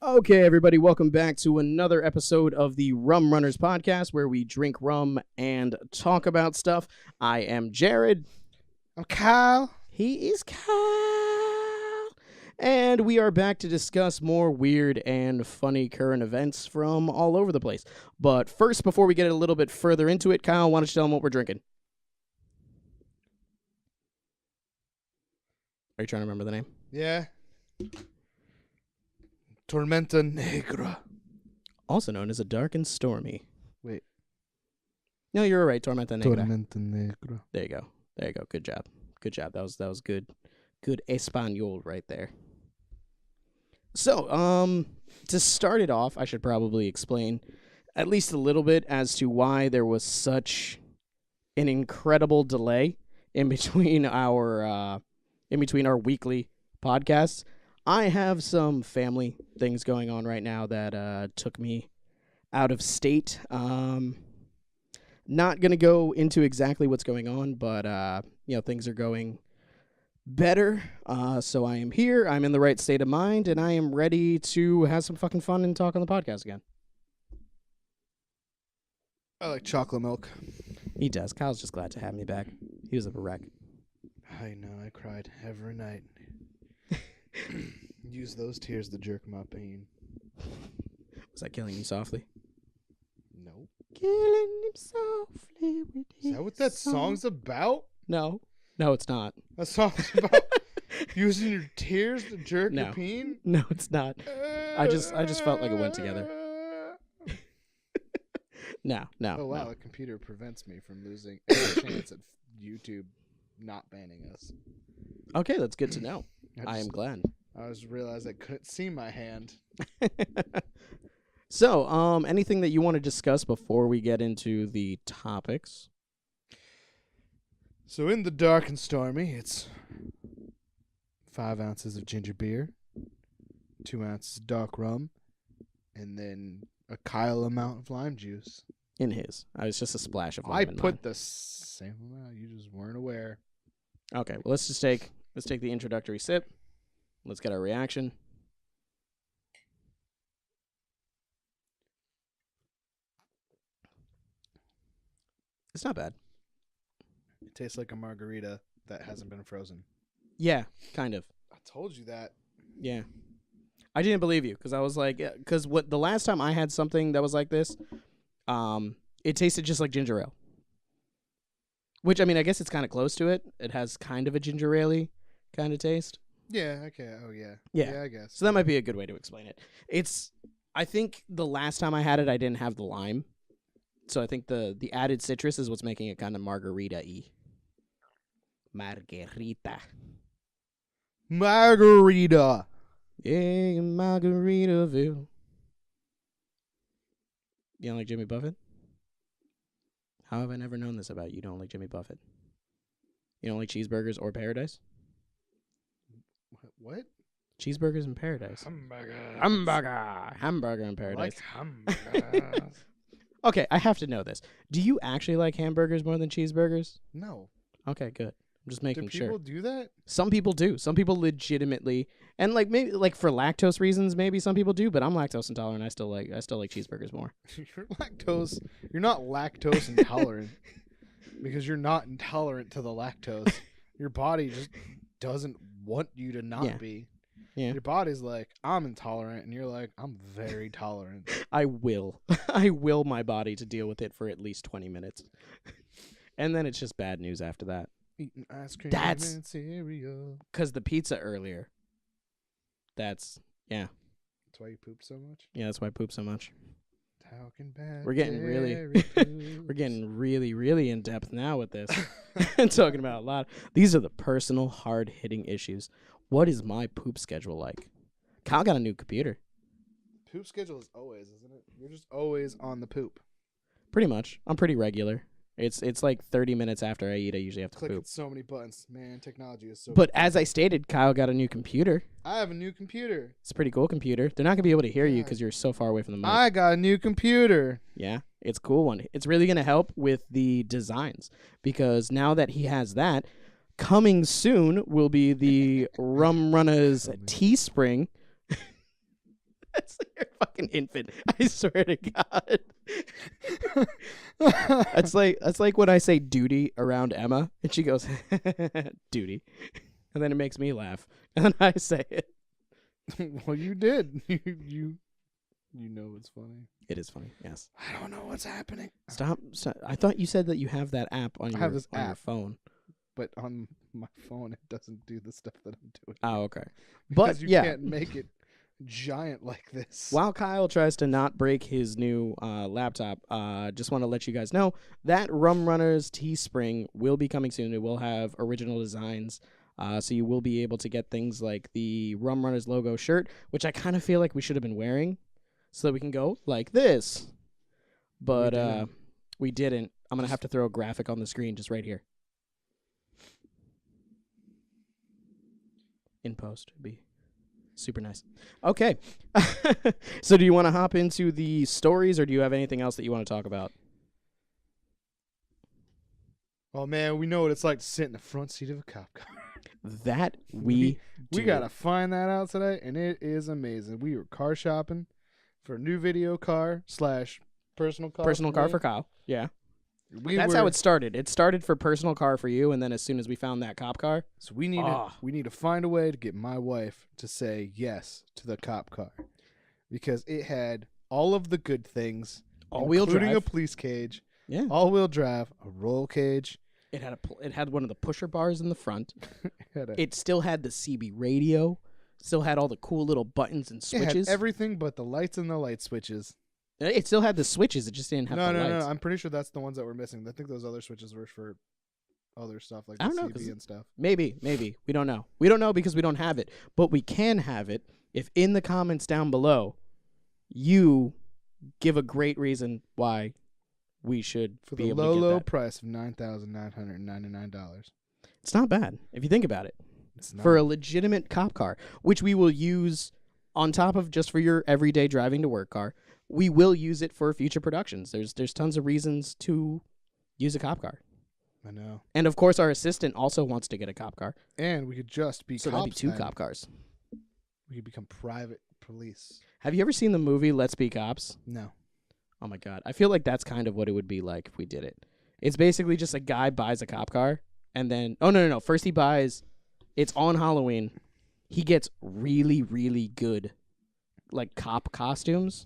Okay, everybody, welcome back to another episode of the Rum Runnas Podcast, where we drink rum and talk about stuff. I am Jared. I'm Kyle. He is Kyle. And we are back to discuss more weird and funny current events from all over the place. But first, before we get a little bit further into it, Kyle, why don't you tell them what we're drinking? Are you trying to remember the name? Yeah. Tormenta Negra. Also known as a dark and stormy. Wait. No, you're right. Tormenta Negra. Tormenta Negra. There you go. There you go. Good job. Good job. That was good. Good Espanol right there. So, to start it off, I should probably explain at least a little bit as to why there was such an incredible delay in between our weekly podcasts. I have some family things going on right now that took me out of state. Not going to go into exactly what's going on, but things are going better. So I am here. I'm in the right state of mind, and I am ready to have some fucking fun and talk on the podcast again. I like chocolate milk. He does. Kyle's just glad to have me back. He was a wreck. I know. I cried every night. Use those tears to jerk my pain. Was that killing you softly? Nope. Killing him softly with Is that what that song's about? No, it's not. That song's about using your tears to jerk your pain? No, it's not. I just felt like it went together. No. Oh, wow. No. The computer prevents me from losing any chance at YouTube not banning us. Okay, that's good to know. I am glad. I just realized I couldn't see my hand. So, anything that you want to discuss before we get into the topics? So in the dark and stormy, it's 5 ounces of ginger beer, 2 ounces of dark rum, and then a Kyle amount of lime juice. In his. I was just a splash of lime I in put mine. the same amount. You just weren't aware. Okay, well, let's take the introductory sip. Let's get our reaction. It's not bad. It tastes like a margarita that hasn't been frozen. Yeah, kind of. I told you that. Yeah. I didn't believe you because I was like, because the last time I had something that was like this, it tasted just like ginger ale. Which, I mean, I guess it's kind of close to it. It has kind of a ginger ale-y kind of taste. Yeah, okay. Oh, yeah. Yeah, I guess. So that might be a good way to explain it. I think the last time I had it, I didn't have the lime. So I think the added citrus is what's making it kind of margarita-y. Margarita. Margarita. Yeah, Margaritaville. You don't like Jimmy Buffett? How have I never known this about you? You don't like Jimmy Buffett? You don't like cheeseburgers or paradise? What? Cheeseburgers in paradise. Hamburger in paradise. Like hamburgers. Okay, I have to know this. Do you actually like hamburgers more than cheeseburgers? No. Okay, good. I'm just making sure. Do people do that? Some people do. Some people legitimately, and maybe for lactose reasons, maybe some people do. But I'm lactose intolerant. I still like cheeseburgers more. You're not lactose intolerant because you're not intolerant to the lactose. Your body just doesn't want you to not be. Yeah. Your body's like, I'm intolerant, and you're like, I'm very tolerant. I will my body to deal with it for at least 20 minutes. And then it's just bad news after that. Eating ice cream and cereal. Because the pizza earlier. That's why you pooped so much? Yeah, that's why I poop so much. Talking bad. We're getting really, really in depth now with this. And talking about a lot. These are the personal, hard-hitting issues. What is my poop schedule like? Kyle got a new computer. Poop schedule is always, isn't it? You're just always on the poop. Pretty much. I'm pretty regular. It's like 30 minutes after I eat, I usually have to Clicking poop. so many buttons. Man, technology is so But as I stated, Kyle got a new computer. I have a new computer. It's a pretty cool computer. They're not going to be able to hear you because you're so far away from the mic. I got a new computer. Yeah, it's a cool one. It's really going to help with the designs because now that he has that, coming soon will be the Rum Runnas Teespring You're a fucking infant. I swear to God. That's like when I say duty around Emma, and she goes, duty. And then it makes me laugh. And then I say it. Well, you did. You know it's funny. It is funny, yes. I don't know what's happening. Stop. I thought you said that you have that app on your phone. But on my phone, it doesn't do the stuff that I'm doing. Oh, okay. Because But you yeah, can't make it giant like this. while Kyle tries to not break his new laptop, just want to let you guys know that Rum Runners Teespring will be coming soon. It will have original designs. So you will be able to get things like the Rum Runners logo shirt, which I kind of feel like we should have been wearing so that we can go like this. But we didn't. I'm going to have to throw a graphic on the screen just right here. In post would be super nice. Okay. So do you want to hop into the stories, or do you have anything else that you want to talk about? Oh, man, we know what it's like to sit in the front seat of a cop car. That we got to find that out today, and it is amazing. We were car shopping for a new video car / personal car. Personal car for Kyle. Yeah. That's how it started. It started for personal car for you, and then as soon as we found that cop car. So we need to find a way to get my wife to say yes to the cop car, because it had all of the good things, all-wheel drive, including a police cage, all-wheel drive, a roll cage. It had one of the pusher bars in the front. It still had the CB radio. Still had all the cool little buttons and switches. It had everything but the lights and the light switches. It still had the switches. It just didn't have the lights. No. I'm pretty sure that's the ones that were missing. I think those other switches were for other stuff like the CB and stuff. Maybe. We don't know. We don't know because we don't have it. But we can have it if in the comments down below you give a great reason why we should for be the able to get that. low price of $9,999. It's not bad if you think about it. It's not. For a legitimate cop car, which we will use on top of just for your everyday driving to work car. We will use it for future productions. There's tons of reasons to use a cop car. I know. And of course, our assistant also wants to get a cop car. And we could just be so cops. That'd be two cop cars. We could become private police. Have you ever seen the movie Let's Be Cops? No. Oh my God. I feel like that's kind of what it would be like if we did it. It's basically just a guy buys a cop car and then, no. First he buys, it's on Halloween. He gets really, really good like cop costumes,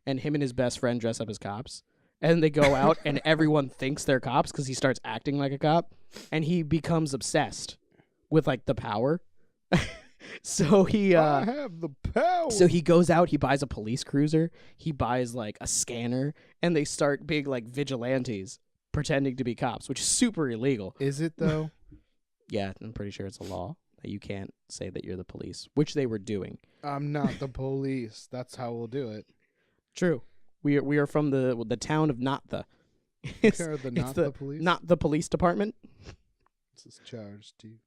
and him and his best friend dress up as cops. And they go out and everyone thinks they're cops because he starts acting like a cop, and he becomes obsessed with like the power. So he I have the power. So he goes out, he buys a police cruiser, he buys like a scanner, and they start being like vigilantes pretending to be cops, which is super illegal. Is it though? Yeah, I'm pretty sure it's a law that you can't say that you're the police, which they were doing. I'm not the police. That's how we'll do it. True. We are from the town of Not the. The police? Not the police department. This is charged to you.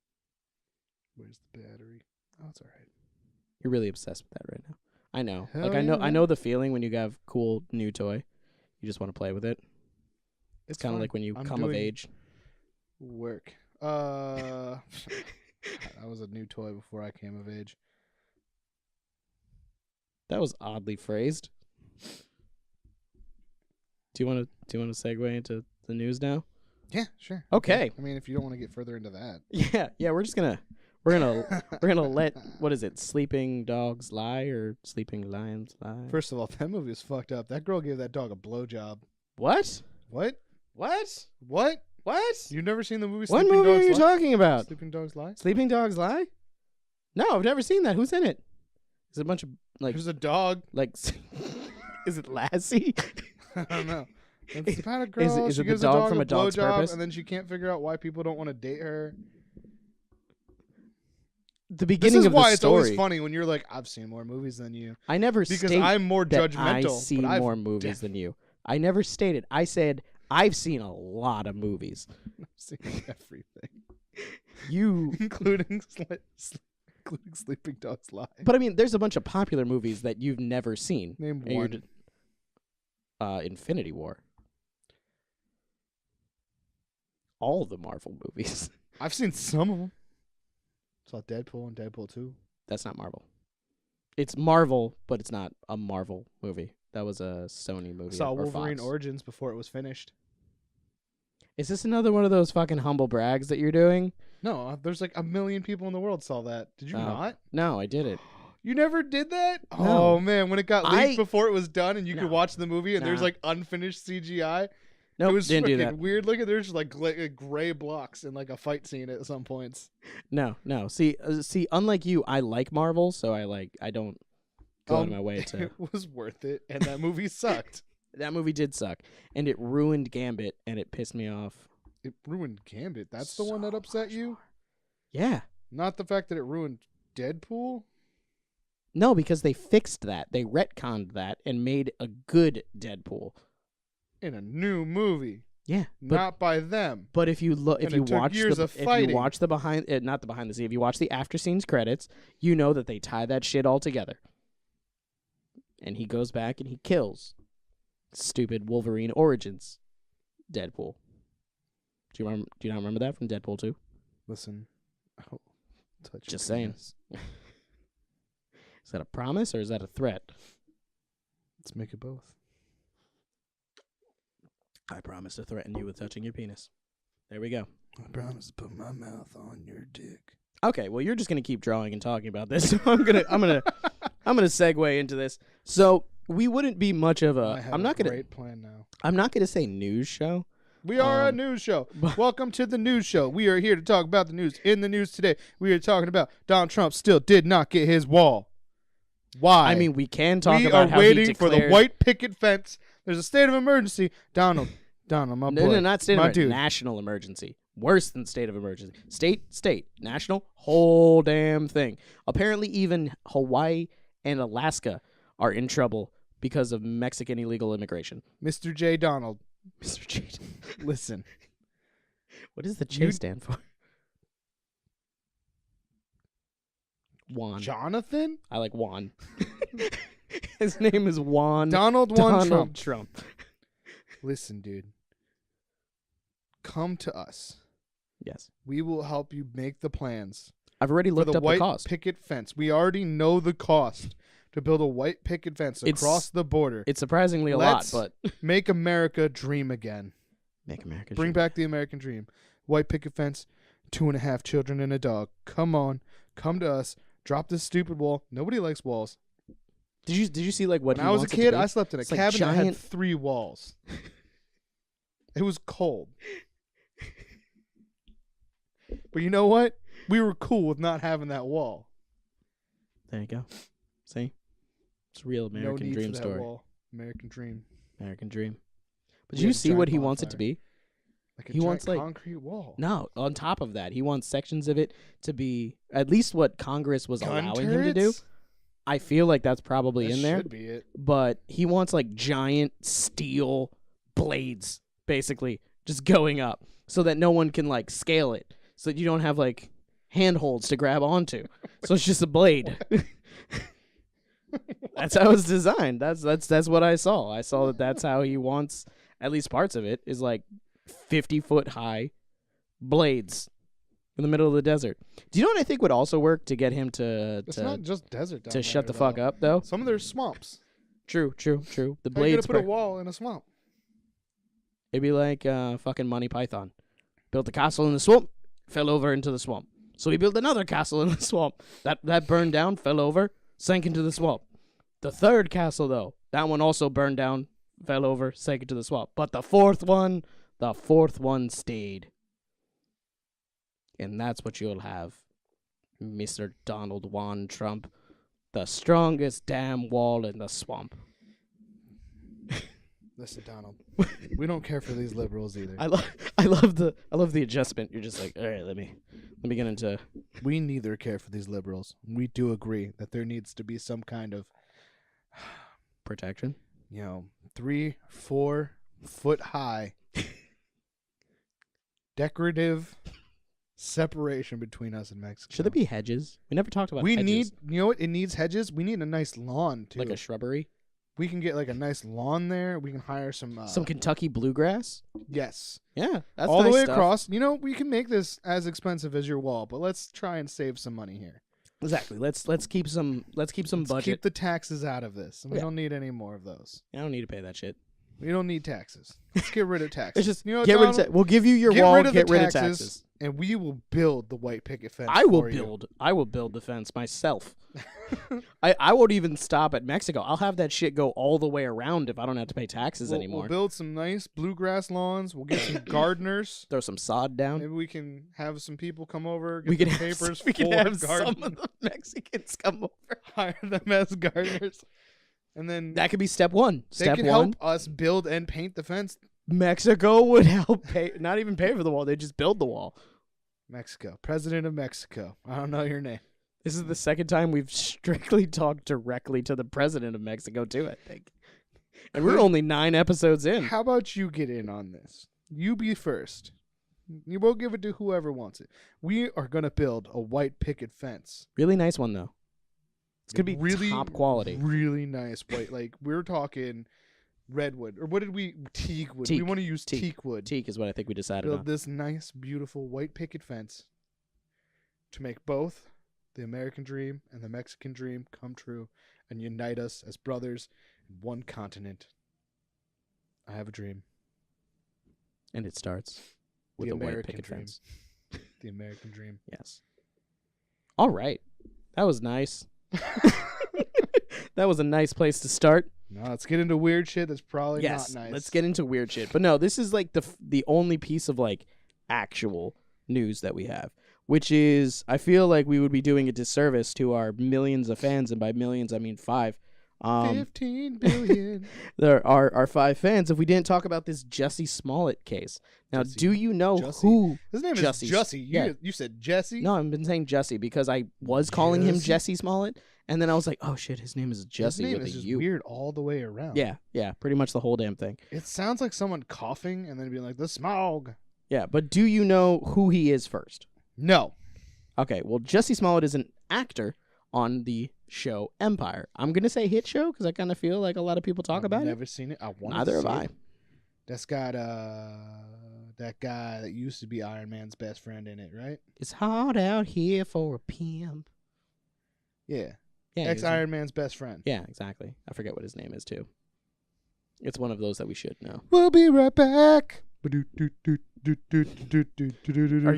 Where's the battery? Oh, it's all right. You're really obsessed with that right now. I know. Hell like yeah, I know the feeling when you have cool new toy. You just want to play with it. It's kind of like when you come of age. Work. That was a new toy before I came of age. That was oddly phrased. Do you want to segue into the news now? Yeah, sure. Okay. I mean, if you don't want to get further into that. Yeah. We're gonna let, what is it? Sleeping dogs lie or sleeping lions lie? First of all, that movie was fucked up. That girl gave that dog a blowjob. What? What? What? What? What? You've never seen the movie? What movie are you talking about? Sleeping Dogs Lie. Sleeping Dogs Lie? No, I've never seen that. Who's in it? Is it a bunch of like? There's a dog. Like, is it Lassie? I don't know. It's about a girl. Is she it the gives dog a dog from A Dog's blowjob, Purpose? and then she can't figure out why people don't want to date her. The beginning of the story. This is why it's always funny when you're like, I've seen more movies than you. I never because state I'm more that judgmental. I see more movies than you. I never stated. I said I've seen a lot of movies. I've seen everything. You including Sleeping Dogs Lie. But I mean, there's a bunch of popular movies that you've never seen. Name one. Infinity War. All the Marvel movies. I've seen some of them. Saw Deadpool and Deadpool 2. That's not Marvel. It's Marvel, but it's not a Marvel movie. That was a Sony movie. I saw or Wolverine Fox. Origins before it was finished. Is this another one of those fucking humble brags that you're doing? No, there's like 1 million people in the world saw that. Did you not? No, I didn't. You never did that? No. Oh, man. When it got leaked before it was done and you could watch the movie and there's like unfinished CGI. Nope, it was didn't do that. fucking weird looking. There's just like gray blocks in like a fight scene at some points. No. See, unlike you, I like Marvel, so I don't go out of my way to. It was worth it, and that movie sucked. That movie did suck, and it ruined Gambit, and it pissed me off. It ruined Gambit. That's the one that upset you? Yeah. Not the fact that it ruined Deadpool? No, because they fixed that. They retconned that and made a good Deadpool. In a new movie. Yeah. Not by them. But if you look, if you watch the behind, not the behind the scenes, if you watch the after scenes credits, you know that they tie that shit all together. And he goes back and he kills stupid Wolverine Origins Deadpool. Do you not remember that from Deadpool 2? Listen. Just saying. Is that a promise or is that a threat? Let's make it both. I promise to threaten you with touching your penis. There we go. I promise to put my mouth on your dick. Okay, well you're just gonna keep drawing and talking about this, so I'm gonna segue into this. So we wouldn't be much of a. I'm not gonna. Great plan now. I'm not gonna say news show. We are a news show. Welcome to the news show. We are here to talk about the news. In the news today, we are talking about Donald Trump still did not get his wall. Why? I mean, we can talk about how we are he waiting for the white picket fence. There's a state of emergency. Donald, my boy. No, not state of emergency. Dude. National emergency. Worse than state of emergency. State, national, whole damn thing. Apparently, even Hawaii and Alaska are in trouble because of Mexican illegal immigration. Mr. J. Donald. Mr. J. Listen. What does the J stand for? Juan. Jonathan? I like Juan. His name is Juan. Donald Trump. Listen, dude. Come to us. Yes. We will help you make the plans. I've already looked up the cost. White picket fence. We already know the cost to build a white picket fence across the border. It's surprisingly a lot, but make America dream again. Make America Bring back the American dream. White picket fence, 2.5 children and a dog. Come on. Come to us. Drop this stupid wall. Nobody likes walls. Did you see like what when I was a kid, I slept in a cabin that had 3 walls. It was cold. But you know what? We were cool with not having that wall. There you go. See? It's a real American dream story. Wall. American dream. American dream. But did you see what he wants it to be? Like he wants like concrete wall. No, on top of that, he wants sections of it to be at least what Congress was allowing him to do. I feel like that's probably in there. Should be it. But he wants like giant steel blades, basically, just going up so that no one can like scale it. So that you don't have like handholds to grab onto. So it's just a blade. That's how it's designed. That's what I saw. I saw that's how he wants at least parts of it is like 50-foot high blades in the middle of the desert. Do you know what I think would also work to get him to it's not just desert to shut the fuck up though? Some of there's swamps. True. The How blades. you gonna put a wall in a swamp? It'd be like fucking Monty Python. Built a castle in the swamp, fell over into the swamp. So he built another castle in the swamp. That burned down, fell over, sank into the swamp. The third castle though, that one also burned down, fell over, sank into the swamp. But the fourth one stayed. And that's what you'll have, Mr. Donald Juan Trump. The strongest damn wall in the swamp. Listen, Donald, we don't care for these liberals either. I love the adjustment. You're just like, all right, let me get into. We neither care for these liberals. We do agree that there needs to be some kind of protection. 3-4 foot high decorative separation between us and Mexico. Should there be hedges? We never talked about. We hedges. need, what? It needs hedges. We need a nice lawn too, like a shrubbery. We can get like a nice lawn there. We can hire some Kentucky bluegrass. Yes. Yeah, that's all nice the way stuff. across. We can make this as expensive as your wall, but let's try and save some money here. Exactly. Let's keep some budget. Keep the taxes out of this. We don't need any more of those. I don't need to pay that shit. We don't need taxes. Let's get rid of taxes. It's just get rid of we'll give you your wall. Get rid of taxes, and we will build the white picket fence. I will build the fence myself. I won't even stop at Mexico. I'll have that shit go all the way around if I don't have to pay taxes anymore. We'll build some nice bluegrass lawns. We'll get some gardeners. Throw some sod down. Maybe we can have some people come over. Get we can some papers. We can have some of the Mexicans come over. Hire them as gardeners. And then that could be step one. They can help us build and paint the fence. Mexico would help pay, not even pay for the wall. They just build the wall. Mexico, President of Mexico. I don't know your name. This is the second time we've strictly talked directly to the president of Mexico, too, I think. And we're only 9 episodes in. How about you get in on this? You be first. You won't give it to whoever wants it. We are going to build a white picket fence. Really nice one, though. It's going to be really top quality. Really nice white. Like, we're talking redwood. Or what did we? Teak wood. We want to use teak wood. Teak is what I think we decided on. Build this nice, beautiful white picket fence to make both the American dream and the Mexican dream come true and unite us as brothers in one continent. I have a dream. And it starts with a white picket fence. The American dream. Yes. All right. That was nice. That was a nice place to start. No, let's get into weird shit that's probably not nice. Let's get into weird shit. But no, this is like the only piece of like actual news that we have, which is I feel like we would be doing a disservice to our millions of fans, and by millions I mean 5. 15 billion. There are our 5 fans if we didn't talk about this Jussie Smollett case. Now, do you know who his name Jussie is? Jussie. You said Jesse? No, I've been saying Jussie because I was calling him Jussie Smollett, and then I was like, oh shit, his name is Jussie. His name is just U. Weird all the way around. Yeah, pretty much the whole damn thing. It sounds like someone coughing and then being like, the smog. Yeah, but do you know who he is first? No. Okay, well, Jussie Smollett is an actor on the show Empire. I'm going to say hit show because I kind of feel like a lot of people talk about it. I've never seen it. I want Neither have I. That's got that guy that used to be Iron Man's best friend in it, right? It's hard out here for a pimp. Yeah. Ex-Iron Man's best friend. Yeah, exactly. I forget what his name is, too. It's one of those that we should know. We'll be right back. Are you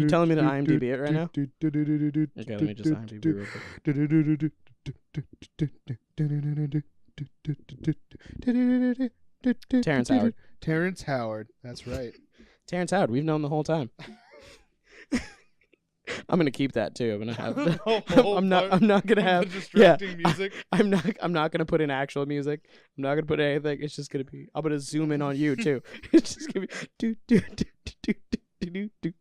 telling me to IMDb it right now? Okay, let me just IMDb real quick. Terrence Howard. Terrence Howard. That's right. Terrence Howard. We've known the whole time. I'm gonna keep that too. I'm gonna have. I'm not gonna have distracting music. I'm not gonna put in actual music. I'm not gonna put anything. It's just gonna be. I'm gonna zoom in on you too. It's just gonna be It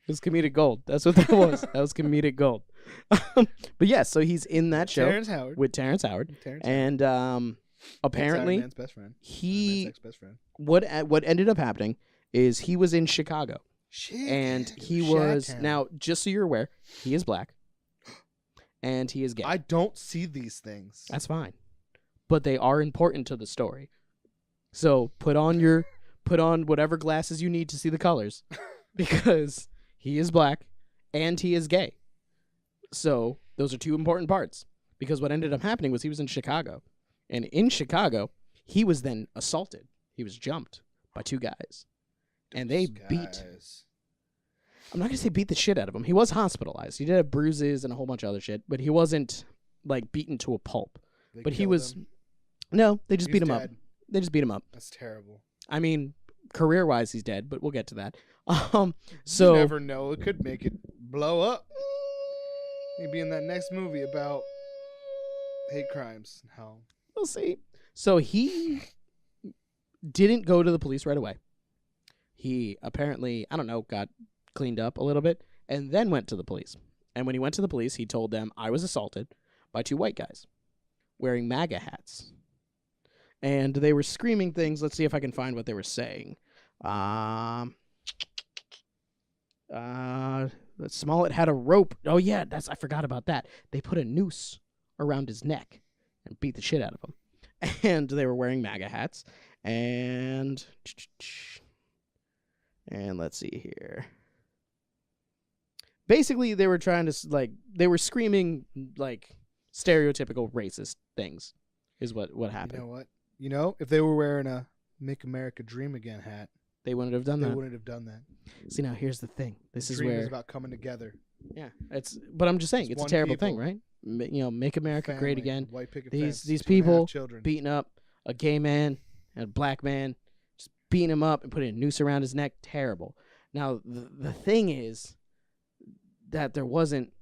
was comedic gold. That's what that was. That was comedic gold. But yeah, so he's in that show with Terrence Howard, and apparently man's best friend. Ex-best friend. What ended up happening is he was in Chicago. Shit. And he was now, just so you're aware, he is black and he is gay. I don't see these things. That's fine, but they are important to the story. So put on whatever glasses you need to see the colors, because he is black and he is gay. So those are 2 important parts. Because what ended up happening was he was in Chicago, and in Chicago he was then assaulted. He was jumped by 2 guys. And they beat. I'm not going to say beat the shit out of him. He was hospitalized. He did have bruises and a whole bunch of other shit, but he wasn't like beaten to a pulp. But he was. No, they just beat him up. They just beat him up. That's terrible. I mean, career-wise, he's dead, but we'll get to that. So you never know. It could make it blow up. He'd be in that next movie about hate crimes. How? We'll see. So he didn't go to the police right away. He apparently, I don't know, got cleaned up a little bit and then went to the police. And when he went to the police, he told them, I was assaulted by 2 white guys wearing MAGA hats. And they were screaming things. Let's see if I can find what they were saying. Smollett had a rope. Oh, yeah, I forgot about that. They put a noose around his neck and beat the shit out of him. And they were wearing MAGA hats. And let's see here. basically they were trying to they were screaming like stereotypical racist things is what happened. You know what? If they were wearing a Make America Dream Again hat, they wouldn't have done that. They wouldn't have done that. See, now here's the thing. This is Dream where is about coming together. Yeah, but I'm just saying it's a terrible thing, right? Make America great again. White picket these fence, people children. beating up a gay man and a black man, just beating him up and putting a noose around his neck. Terrible. Now the thing is that there wasn't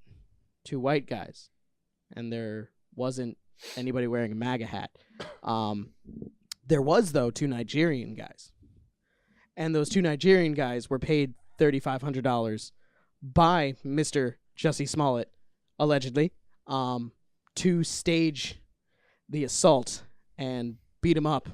2 white guys, and there wasn't anybody wearing a MAGA hat. There was, though, 2 Nigerian guys. And those 2 Nigerian guys were paid $3,500 by Mr. Jussie Smollet, allegedly, to stage the assault and beat him up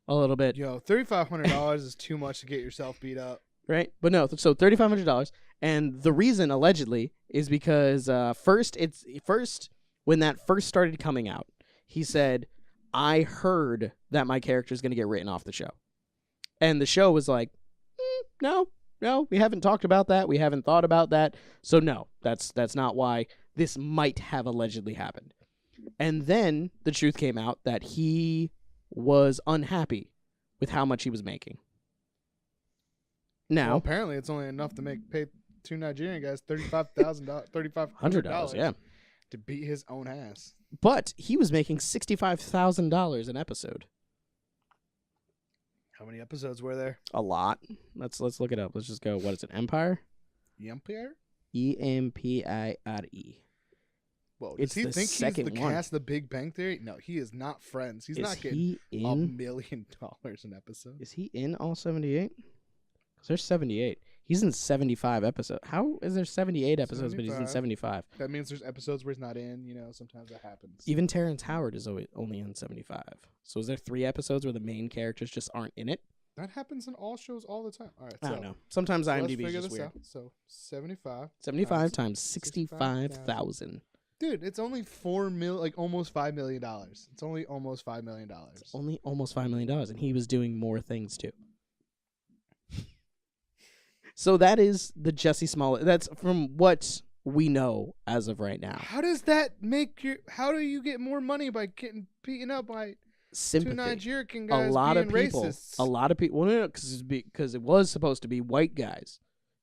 a little bit. Yo, $3,500 is too much to get yourself beat up. Right? But no, so $3,500. And the reason, allegedly, is because first, when that first started coming out, he said, I heard that my character is going to get written off the show. And the show was like, no, we haven't talked about that. We haven't thought about that. So no, that's not why this might have allegedly happened. And then the truth came out that he was unhappy with how much he was making. Now, well, apparently it's only enough to pay 2 Nigerian guys $3,500 yeah, to beat his own ass. But he was making $65,000 an episode. How many episodes were there? A lot. Let's look it up. Let's just go. What is it? Empire? Empire? Empire. Whoa, does he think he's the cast of The Big Bang Theory? No, he is not Friends. He's not getting $1 million an episode. Is he in all 78? Because there's 78. He's in 75 episodes. How is there 78 episodes, 75. But he's in 75? That means there's episodes where he's not in. Sometimes that happens. Even Terrence Howard is only in 75. So is there 3 episodes where the main characters just aren't in it? That happens in all shows all the time. All right, I don't know. Sometimes IMDb is just weird. Out. So 75. 75 times 65,000. Dude, it's only almost $5 million. It's only almost $5 million. It's only almost $5 million, and he was doing more things too. So that is the Jussie Smollett. That's from what we know as of right now. How does that how do you get more money by getting beaten up by sympathy? 2 Nigerian guys a lot being of people, racists? A lot of people. Well, no, because it was supposed to be white guys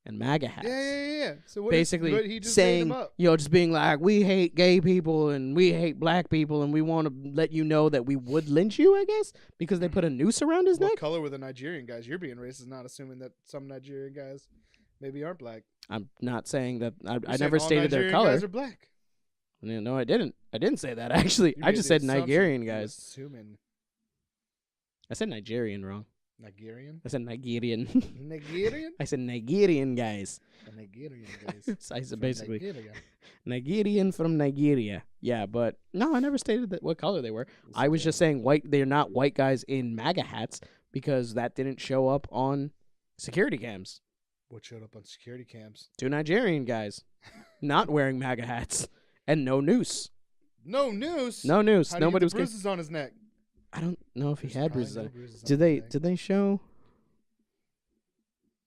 and MAGA hats. Yeah. So basically he just saying, made them up. just being like, we hate gay people and we hate black people and we want to let you know that we would lynch you, I guess, because they put a noose around his neck. What color were the Nigerian guys? You're being racist, not assuming that some Nigerian guys maybe aren't black. I'm not saying that. I all never stated their color. Guys are black. No, I didn't. I didn't say that, actually. I just said Nigerian guys. Assuming. I said Nigerian wrong. Nigerian? I said Nigerian. Nigerian? I said Nigerian guys. Nigerian guys. I said basically Nigerian from Nigeria. Yeah, but no, I never stated what color they were. I was just saying white. They're not white guys in MAGA hats because that didn't show up on security cams. What showed up on security cams? 2 Nigerian guys not wearing MAGA hats and no noose. No noose? No noose. How Nobody was bruises on his neck. I don't know if he had bruises on it. Did they show?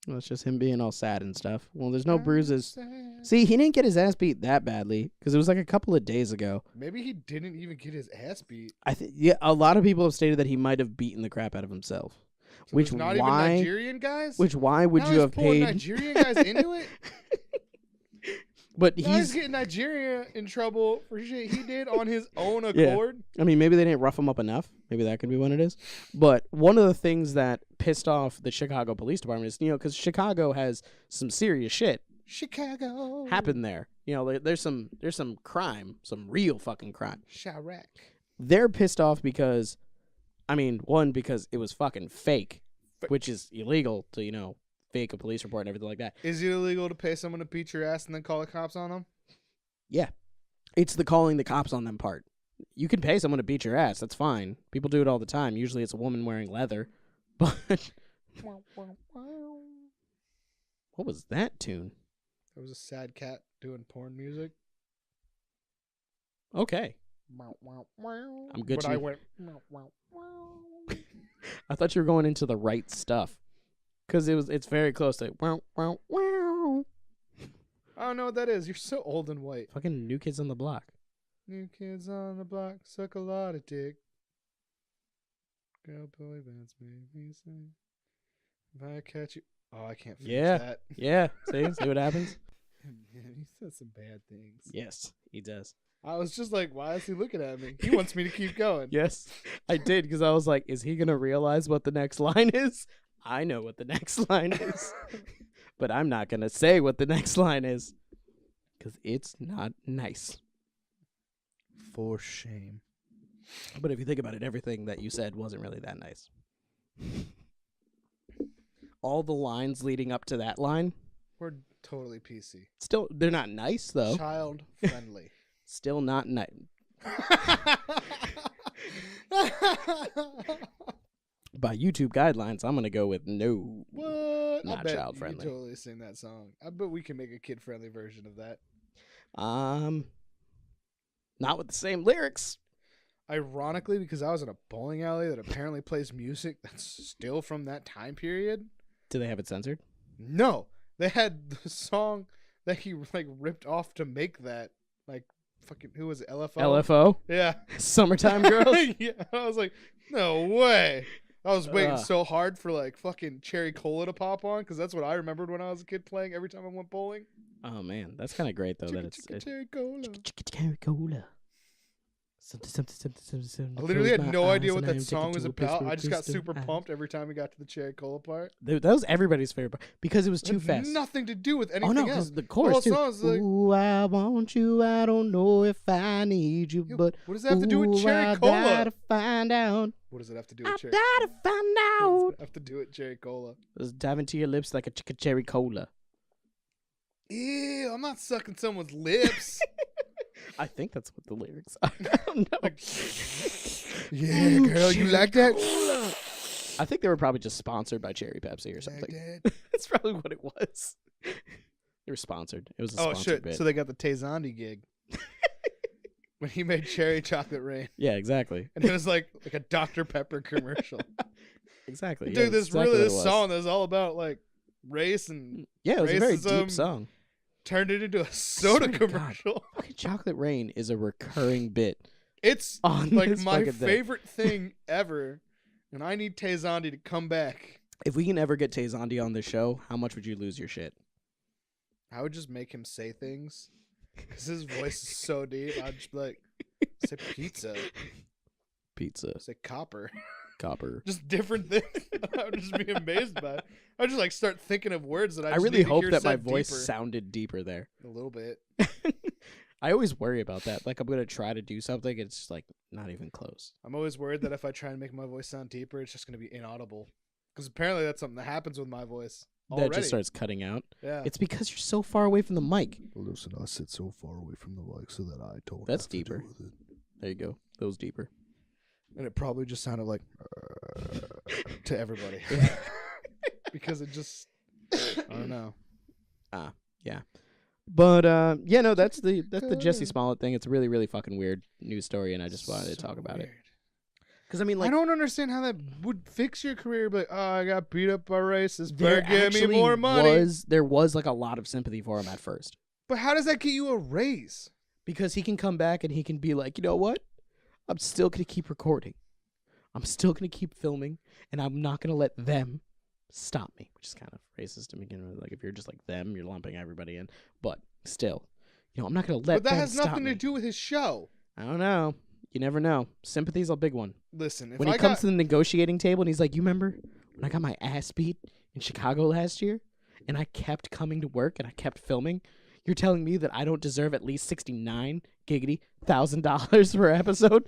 Well, it's just him being all sad and stuff. Well, there's no bruises. See, he didn't get his ass beat that badly because it was like a couple of days ago. Maybe he didn't even get his ass beat. A lot of people have stated that he might have beaten the crap out of himself. So even Nigerian guys? Why would you have paid Nigerian guys into it? But he's getting Nigeria in trouble for shit he did on his own accord. Yeah. I mean, maybe they didn't rough him up enough. Maybe that could be what it is. But one of the things that pissed off the Chicago Police Department is, because Chicago has some serious shit happened there. There's some crime, some real fucking crime. Chirac. They're pissed off because, because it was fucking fake, which is illegal to, fake a police report and everything like that. Is it illegal to pay someone to beat your ass and then call the cops on them? Yeah. It's the calling the cops on them part. You can pay someone to beat your ass. That's fine. People do it all the time. Usually it's a woman wearing leather. But what was that tune? That was a sad cat doing porn music. Okay. I'm good. But I went. I thought you were going into the right stuff. Because it's very close to wow, wow, wow. I don't know what that is. You're so old and white. Fucking New Kids on the Block. New Kids on the Block suck a lot of dick. Girl, boy, bands make me sing. If I catch you. Oh, I can't finish that. Yeah. See what happens? He said some bad things. Yes, he does. I was just like, why is he looking at me? He wants me to keep going. Yes, I did, because I was like, is he going to realize what the next line is? I know what the next line is. But I'm not going to say what the next line is, because it's not nice. For shame. But if you think about it, everything that you said wasn't really that nice. All the lines leading up to that line. We're totally PC. Still, they're not nice, though. Child friendly. Still not nice. By YouTube guidelines, I'm going to go with no. What? Not child friendly. You can totally sing that song. I bet we can make a kid friendly version of that. Not with the same lyrics. Ironically, because I was in a bowling alley that apparently plays music that's still from that time period. Do they have it censored? No. They had the song that he like ripped off to make that. Like, fucking, who was it? LFO? LFO? Yeah. Summertime Girls? Yeah. I was like, no way. I was waiting so hard for like fucking Cherry Cola to pop on, because that's what I remembered when I was a kid playing every time I went bowling. Oh, man. That's kind of great, though. That it's Cherry Cola. Cherry Cola. I literally had no idea what that song was about. I just got super pumped every time we got to the Cherry Cola part. That was everybody's favorite part because it was too fast. Nothing to do with anything else. The chorus too. Like, ooh, I want you. I don't know if I need you, but what does that have to do with Cherry Cola? I gotta find out. What does it have to do with Cherry? I gotta find out. What does it have to do with Cherry Cola? Just dive into your lips like a Cherry Cola. Ew, I'm not sucking someone's lips. I think that's what the lyrics are. I don't know. Yeah, girl, you like that? I think they were probably just sponsored by Cherry Pepsi or something. That's probably what it was. They were sponsored. It was a sponsored bit. So they got the Tezandi gig. When he made Cherry Chocolate Rain. Yeah, exactly. And it was like a Dr. Pepper commercial. Exactly. Dude, this song that's all about like race and it was a very deep song. Turned it into a soda commercial. Fucking Chocolate Rain is a recurring bit. It's like my favorite thing ever, and I need Tezandi to come back. If we can ever get Tezandi on the show, how much would you lose your shit? I would just make him say things, because his voice is so deep. I'd just be like, say pizza. Say copper. Just different things. I would just be amazed by it. I would just like start thinking of words that I really hope that my voice sounded deeper there. A little bit. I always worry about that. Like, I'm going to try to do something. It's just like not even close. I'm always worried that if I try and make my voice sound deeper, it's just going to be inaudible. Because apparently that's something that happens with my voice already. That just starts cutting out. Yeah. It's because you're so far away from the mic. Listen, I sit so far away from the mic so that I don't That's deeper. To do with it. There you go. That was deeper. And it probably just sounded like to everybody. Because it just, I don't know. Yeah. But that's the Jussie Smollet thing. It's a really, really fucking weird news story, and I just wanted to talk about it. Because I mean, like, I don't understand how that would fix your career. But I got beat up by racists. Better give me more money. There was like a lot of sympathy for him at first. But how does that get you a raise? Because he can come back and he can be like, you know what? I'm still going to keep recording. I'm still going to keep filming, and I'm not going to let them stop me, which is kind of racist to begin with. Like, if you're just like them, you're lumping everybody in. But still, I'm not going to let them stop me. But that has nothing to do with his show. I don't know. You never know. Sympathy's a big one. Listen, when he comes to the negotiating table and he's like, you remember when I got my ass beat in Chicago last year, and I kept coming to work and I kept filming? You're telling me that I don't deserve at least $1,000 per episode?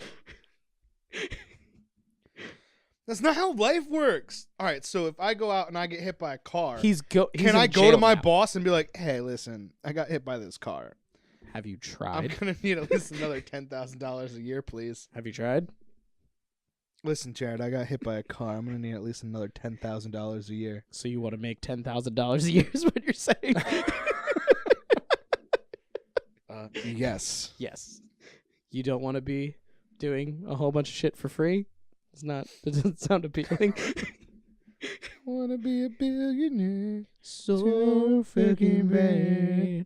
That's not how life works. All right, so if I go out and I get hit by a car, can I go to my boss and be like, hey, listen, I got hit by this car. Have you tried? I'm going to need at least another $10,000 a year, please. Have you tried? Listen, Jared, I got hit by a car. I'm going to need at least another $10,000 a year. So you want to make $10,000 a year is what you're saying? Yes. Yes. You don't want to be doing a whole bunch of shit for free? It doesn't sound appealing. Want to be a billionaire. So freaking bad.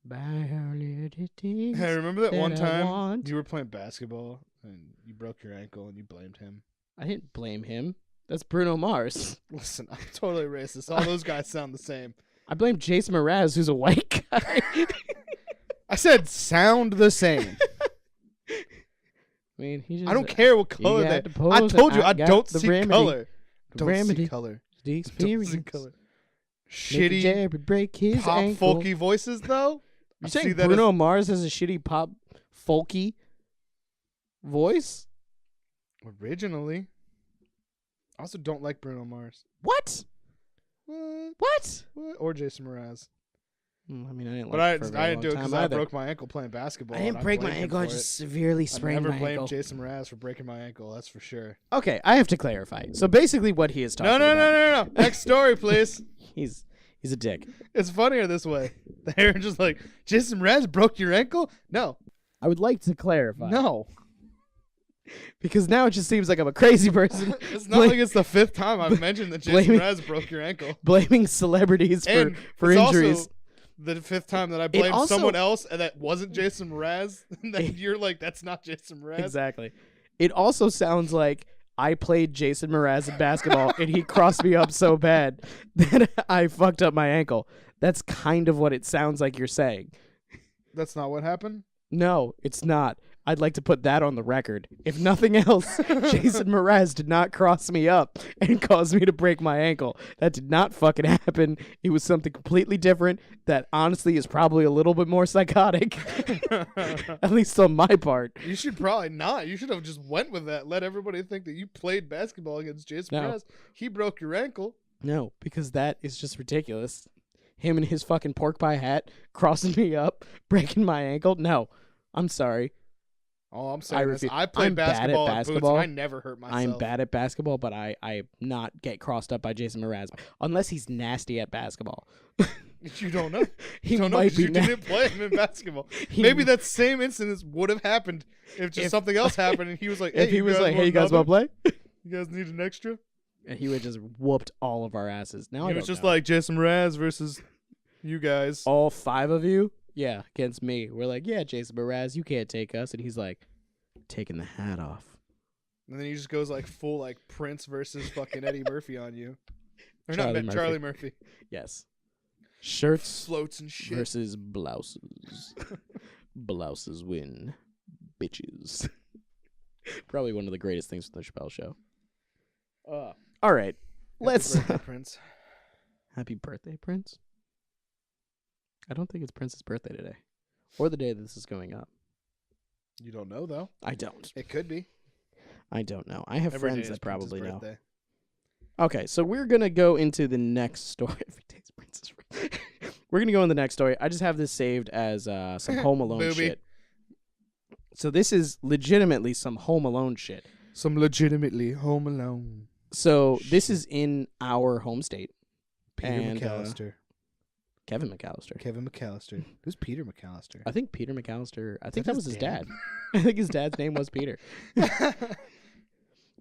Hey, remember that one time you were playing basketball and you broke your ankle and you blamed him? I didn't blame him. That's Bruno Mars. Listen, I'm totally racist. All those guys sound the same. I blame Jason Mraz, who's a white guy. I said sound the same. I mean, I don't care what color they. I told you I don't see color. Don't see color. The experience. Don't see color. Shitty Jerry break his pop ankle. folky voices though. You saying Bruno Mars has a shitty pop folky voice? Originally. I also don't like Bruno Mars. What? What? Or Jason Mraz. I mean, I didn't. But I didn't do it because I broke my ankle playing basketball. I didn't break my ankle. I just severely sprained my ankle. I never blamed Jason Mraz for breaking my ankle. That's for sure. Okay, I have to clarify. So basically, what he is talking about. No. Next story, please. He's a dick. It's funnier this way. They're just like, Jason Mraz broke your ankle? No. I would like to clarify. No. Because now it just seems like I'm a crazy person. It's not like it's the 5th time I've mentioned that Jason Mraz broke your ankle. Blaming celebrities for injuries. Also the 5th time that I blamed someone else and that wasn't Jason Mraz. And then you're like, that's not Jason Mraz. Exactly. It also sounds like I played Jason Mraz in basketball and he crossed me up so bad that I fucked up my ankle. That's kind of what it sounds like you're saying. That's not what happened? No, it's not. I'd like to put that on the record. If nothing else, Jason Mraz did not cross me up and cause me to break my ankle. That did not fucking happen. It was something completely different that honestly is probably a little bit more psychotic. At least on my part. You should probably not. You should have just went with that. Let everybody think that you played basketball against Jason Mraz. He broke your ankle. No, because that is just ridiculous. Him and his fucking pork pie hat crossing me up, breaking my ankle. No, I'm sorry. Oh, I'm saying I played basketball in boots and I never hurt myself. I'm bad at basketball, but I not get crossed up by Jason Mraz. Unless he's nasty at basketball. You don't know. You don't know because you didn't play him in basketball. Maybe that same incident would have happened if something else happened and he was like, hey, you guys want to play? You guys need an extra? And he would just whooped all of our asses. Now it was just like Jason Mraz versus you guys. All 5 of you? Yeah, against me. We're like, yeah, Jason Mraz, you can't take us. And he's like, taking the hat off. And then he just goes like full like Prince versus fucking Eddie Murphy on you. Or Charlie Murphy. Yes. Shirts floats and shit versus blouses. Blouses win. Bitches. Probably one of the greatest things from the Chappelle Show. All right. Let's. Happy birthday, Prince. Happy birthday, Prince? I don't think it's Prince's birthday today. Or the day this is going up. You don't know, though. I don't. It could be. I don't know. I have Every friends that probably know. Birthday. Okay, so we're going to go into the next story. Every day's Prince's birthday. We're going to go in the next story. I just have this saved as some Home Alone shit. So this is legitimately some Home Alone shit. Some legitimately Home Alone. So this is in our home state. Peter McAllister. Kevin McAllister. Kevin McAllister. Who's Peter McAllister? I think Peter McAllister. I think that was his dad. I think his dad's name was Peter.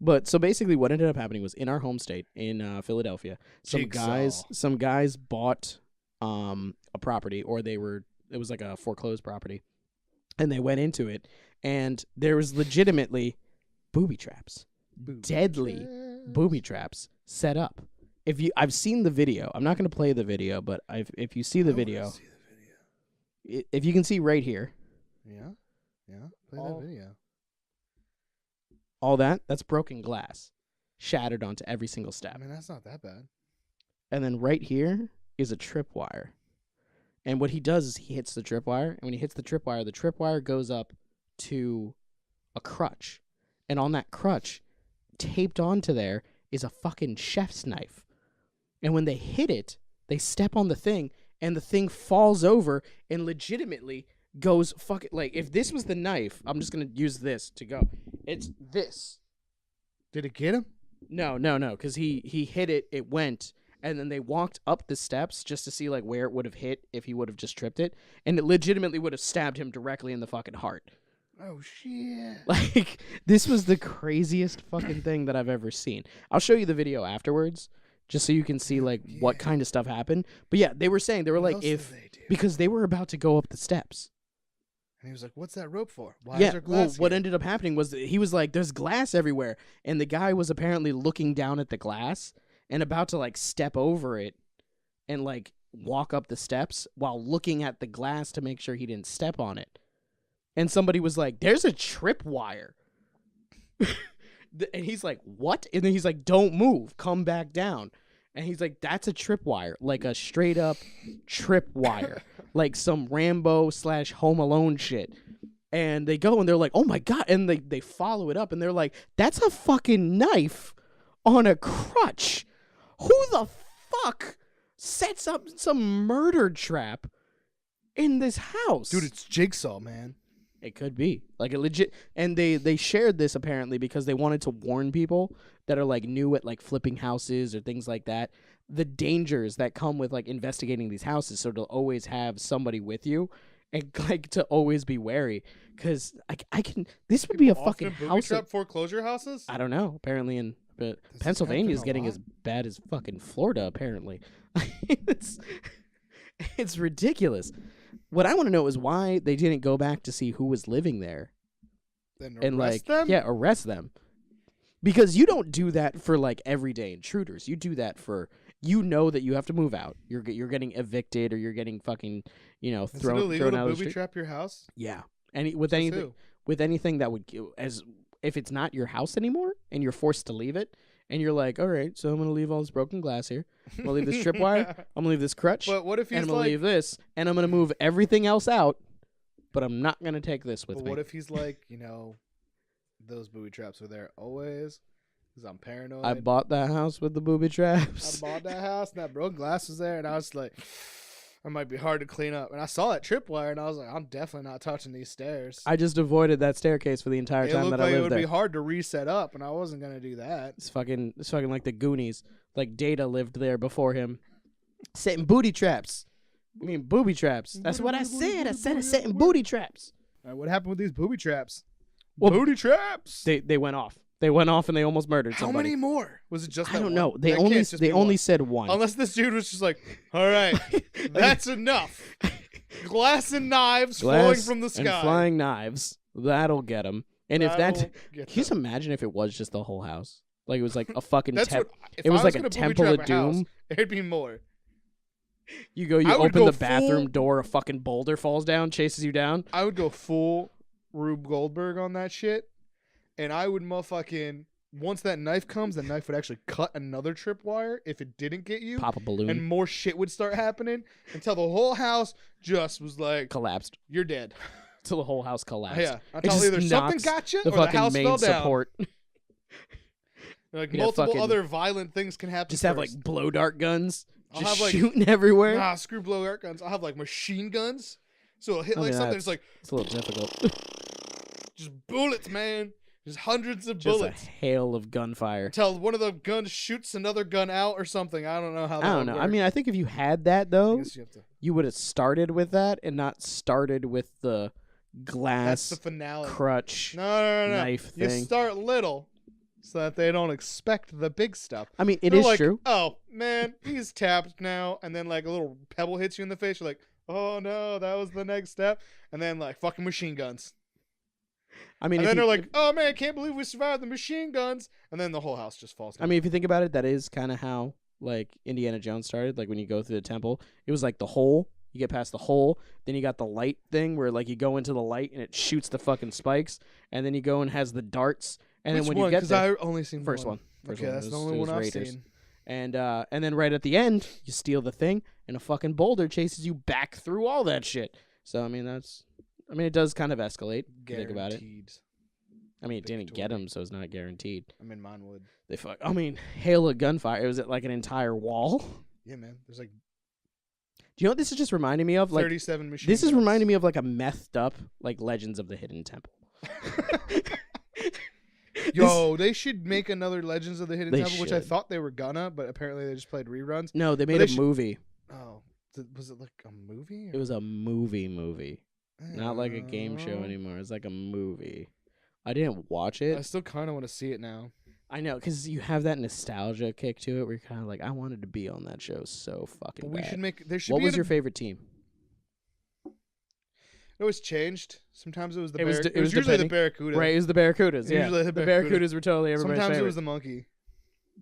But so basically, what ended up happening was in our home state in Philadelphia, some guys bought a property, or it was like a foreclosed property, and they went into it, and there was legitimately booby traps, deadly booby traps set up. I've seen the video. I'm not going to play the video, but if you see the video, if you can see right here. Yeah, play that video. All that's broken glass, shattered onto every single step. I mean, that's not that bad. And then right here is a tripwire. And what he does is he hits the tripwire, and when he hits the tripwire goes up to a crutch. And on that crutch, taped onto there, is a fucking chef's knife. And when they hit it, they step on the thing, and the thing falls over and legitimately goes fucking... Like, if this was the knife, I'm just going to use this to go. It's this. Did it get him? No, because he hit it, it went, and then they walked up the steps just to see, like, where it would have hit if he would have just tripped it, and it legitimately would have stabbed him directly in the fucking heart. Oh, shit. Like, this was the craziest fucking thing that I've ever seen. I'll show you the video afterwards. just so you can see like what kind of stuff happened. But yeah, they were saying they were What like else did they do? because they were about to go up the steps. And he was like, "What's that rope for? Why is there glass?" What here?" ended up happening was that he was like, "There's glass everywhere," and the guy was apparently looking down at the glass and about to like step over it and like walk up the steps while looking at the glass to make sure he didn't step on it. And somebody was like, "There's a tripwire." And he's like, "What?" And then he's like, "Don't move. Come back down." And he's like, "That's a tripwire, like a straight up tripwire, like some Rambo / Home Alone shit." And they go and they're like, "Oh my God." And they follow it up and they're like, "That's a fucking knife on a crutch. Who the fuck sets up some murder trap in this house?" Dude, it's Jigsaw, man. It could be like a legit, and they shared this apparently because they wanted to warn people that are like new at like flipping houses or things like that, the dangers that come with like investigating these houses. So to always have somebody with you and like to always be wary, because I can. This would be a fucking house. Trap foreclosure houses. I don't know. Apparently but Pennsylvania is getting as bad as fucking Florida. Apparently, it's ridiculous. What I want to know is why they didn't go back to see who was living there and arrest them? Yeah, arrest them. Because you don't do that for like everyday intruders. You do that for that you have to move out. You're getting evicted or you're getting fucking thrown out. Is it illegal to booby trap your house? Yeah, and with anything that would if it's not your house anymore and you're forced to leave it. And you're like, all right, so I'm going to leave all this broken glass here. I'm going to leave this tripwire. I'm going to leave this crutch. But what if he's and I'm going to leave this. And I'm going to move everything else out. But I'm not going to take this with me. But what if he's like, those booby traps are there always because I'm paranoid. I bought that house with the booby traps. I bought that house and that broken glass was there. And I was like, it might be hard to clean up. And I saw that tripwire and I was like, I'm definitely not touching these stairs. I just avoided that staircase for the entire time that I lived there. It looked like it would be hard to reset up, and I wasn't going to do that. It's fucking like the Goonies. Like Data lived there before him. Setting booty traps. I mean, booby traps. That's what I said. I said setting booty traps. All right, what happened with these booby traps? Well, booty traps. They went off. They went off and they almost murdered somebody. How many more? Was it just that I don't one? know. They only said one. Unless this dude was just like, all right, that's enough. Glass and knives falling from the sky. And flying knives. That'll get them. And if that, can you just them. imagine if it was just the whole house? Like it was like a fucking it was like a temple of doom. House, it'd be more. You open the bathroom door, a fucking boulder falls down, chases you down. I would go full Rube Goldberg on that shit. And I would motherfucking, once that knife comes, the knife would actually cut another tripwire if it didn't get you. Pop a balloon. And more shit would start happening until the whole house just was like, collapsed. You're dead. Until the whole house collapsed. Yeah. Until either something got you or the house fell down. Support. Like multiple other violent things can happen. Just have like blow dart guns. Just shooting everywhere. Nah, screw blow dart guns. I'll have like machine guns. So it'll hit something that's like. It's a little difficult. Just bullets, man. Just hundreds of Just bullets. a hail of gunfire. Until one of the guns shoots another gun out or something. I don't know how that would work. I mean, I think if you had that, though, you would have started with that and not started with the glass That's the finale. crutch no. knife thing. You start little so that they don't expect the big stuff. I mean, it is like, true. Oh, man, he's tapped now. And then like a little pebble hits you in the face. You're like, oh, no, that was the next step. And then like fucking machine guns. I mean, and then they're like, "Oh man, I can't believe we survived the machine guns!" And then the whole house just falls down. I mean, if you think about it, that is kind of how like Indiana Jones started. Like when you go through the temple, it was like the hole. You get past the hole, then you got the light thing where like you go into the light and it shoots the fucking spikes, and then you go and has the darts, and then when you get there, I only seen first one. Okay, that's the only one I've seen. And then right at the end, you steal the thing, and a fucking boulder chases you back through all that shit. So I mean, it does kind of escalate. Think about it. I mean, it didn't get him, so it's not guaranteed. I mean, mine would. Hail of gunfire. It was at like an entire wall. Yeah, man. There's like. Do you know what this is just reminding me of? Like 37 machine This guns. is reminding me of like a methed up like Legends of the Hidden Temple. Yo, they should make another Legends of the Hidden Temple, which I should. thought they were gonna, but apparently they just played reruns. No, they made a movie. Oh, was it like a movie? It was a movie. Not like a game show anymore. It's like a movie. I didn't watch it. I still kind of want to see it now. I know, because you have that nostalgia kick to it where you're kind of like, I wanted to be on that show so fucking But we bad. should make. There should What be. was your favorite team? It was changed. Sometimes it was the. It was usually depending. the Barracuda. Right, it was the Barracudas. Yeah, Usually the the Barracuda. Barracudas were totally everybody's Sometimes favorite. it was the monkey.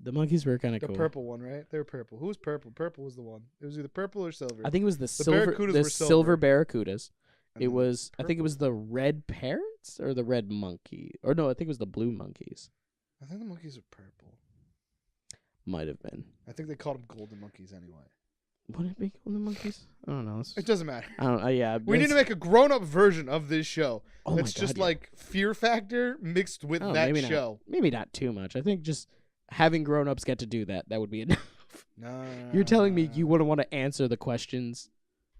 The monkeys were kind of The cool. purple one, right? They were purple. Who was purple? Purple was the one. It was either purple or silver. I think it was the silver. Barracudas The were silver. Barracudas. And It then was. I think it purple. was the red parrots or the red monkey. Or no, I think it was the blue monkeys. I think the monkeys are purple. Might have been. I think they called them golden monkeys anyway. Would it be golden monkeys? I don't know. It doesn't matter. I don't. Yeah. We need to make a grown-up version of this show. Oh It's my just God, yeah. like Fear Factor mixed with Oh, that maybe show. Maybe not too much. I think just having grown-ups get to do that. That would be enough. No. You're telling me you wouldn't want to answer the questions?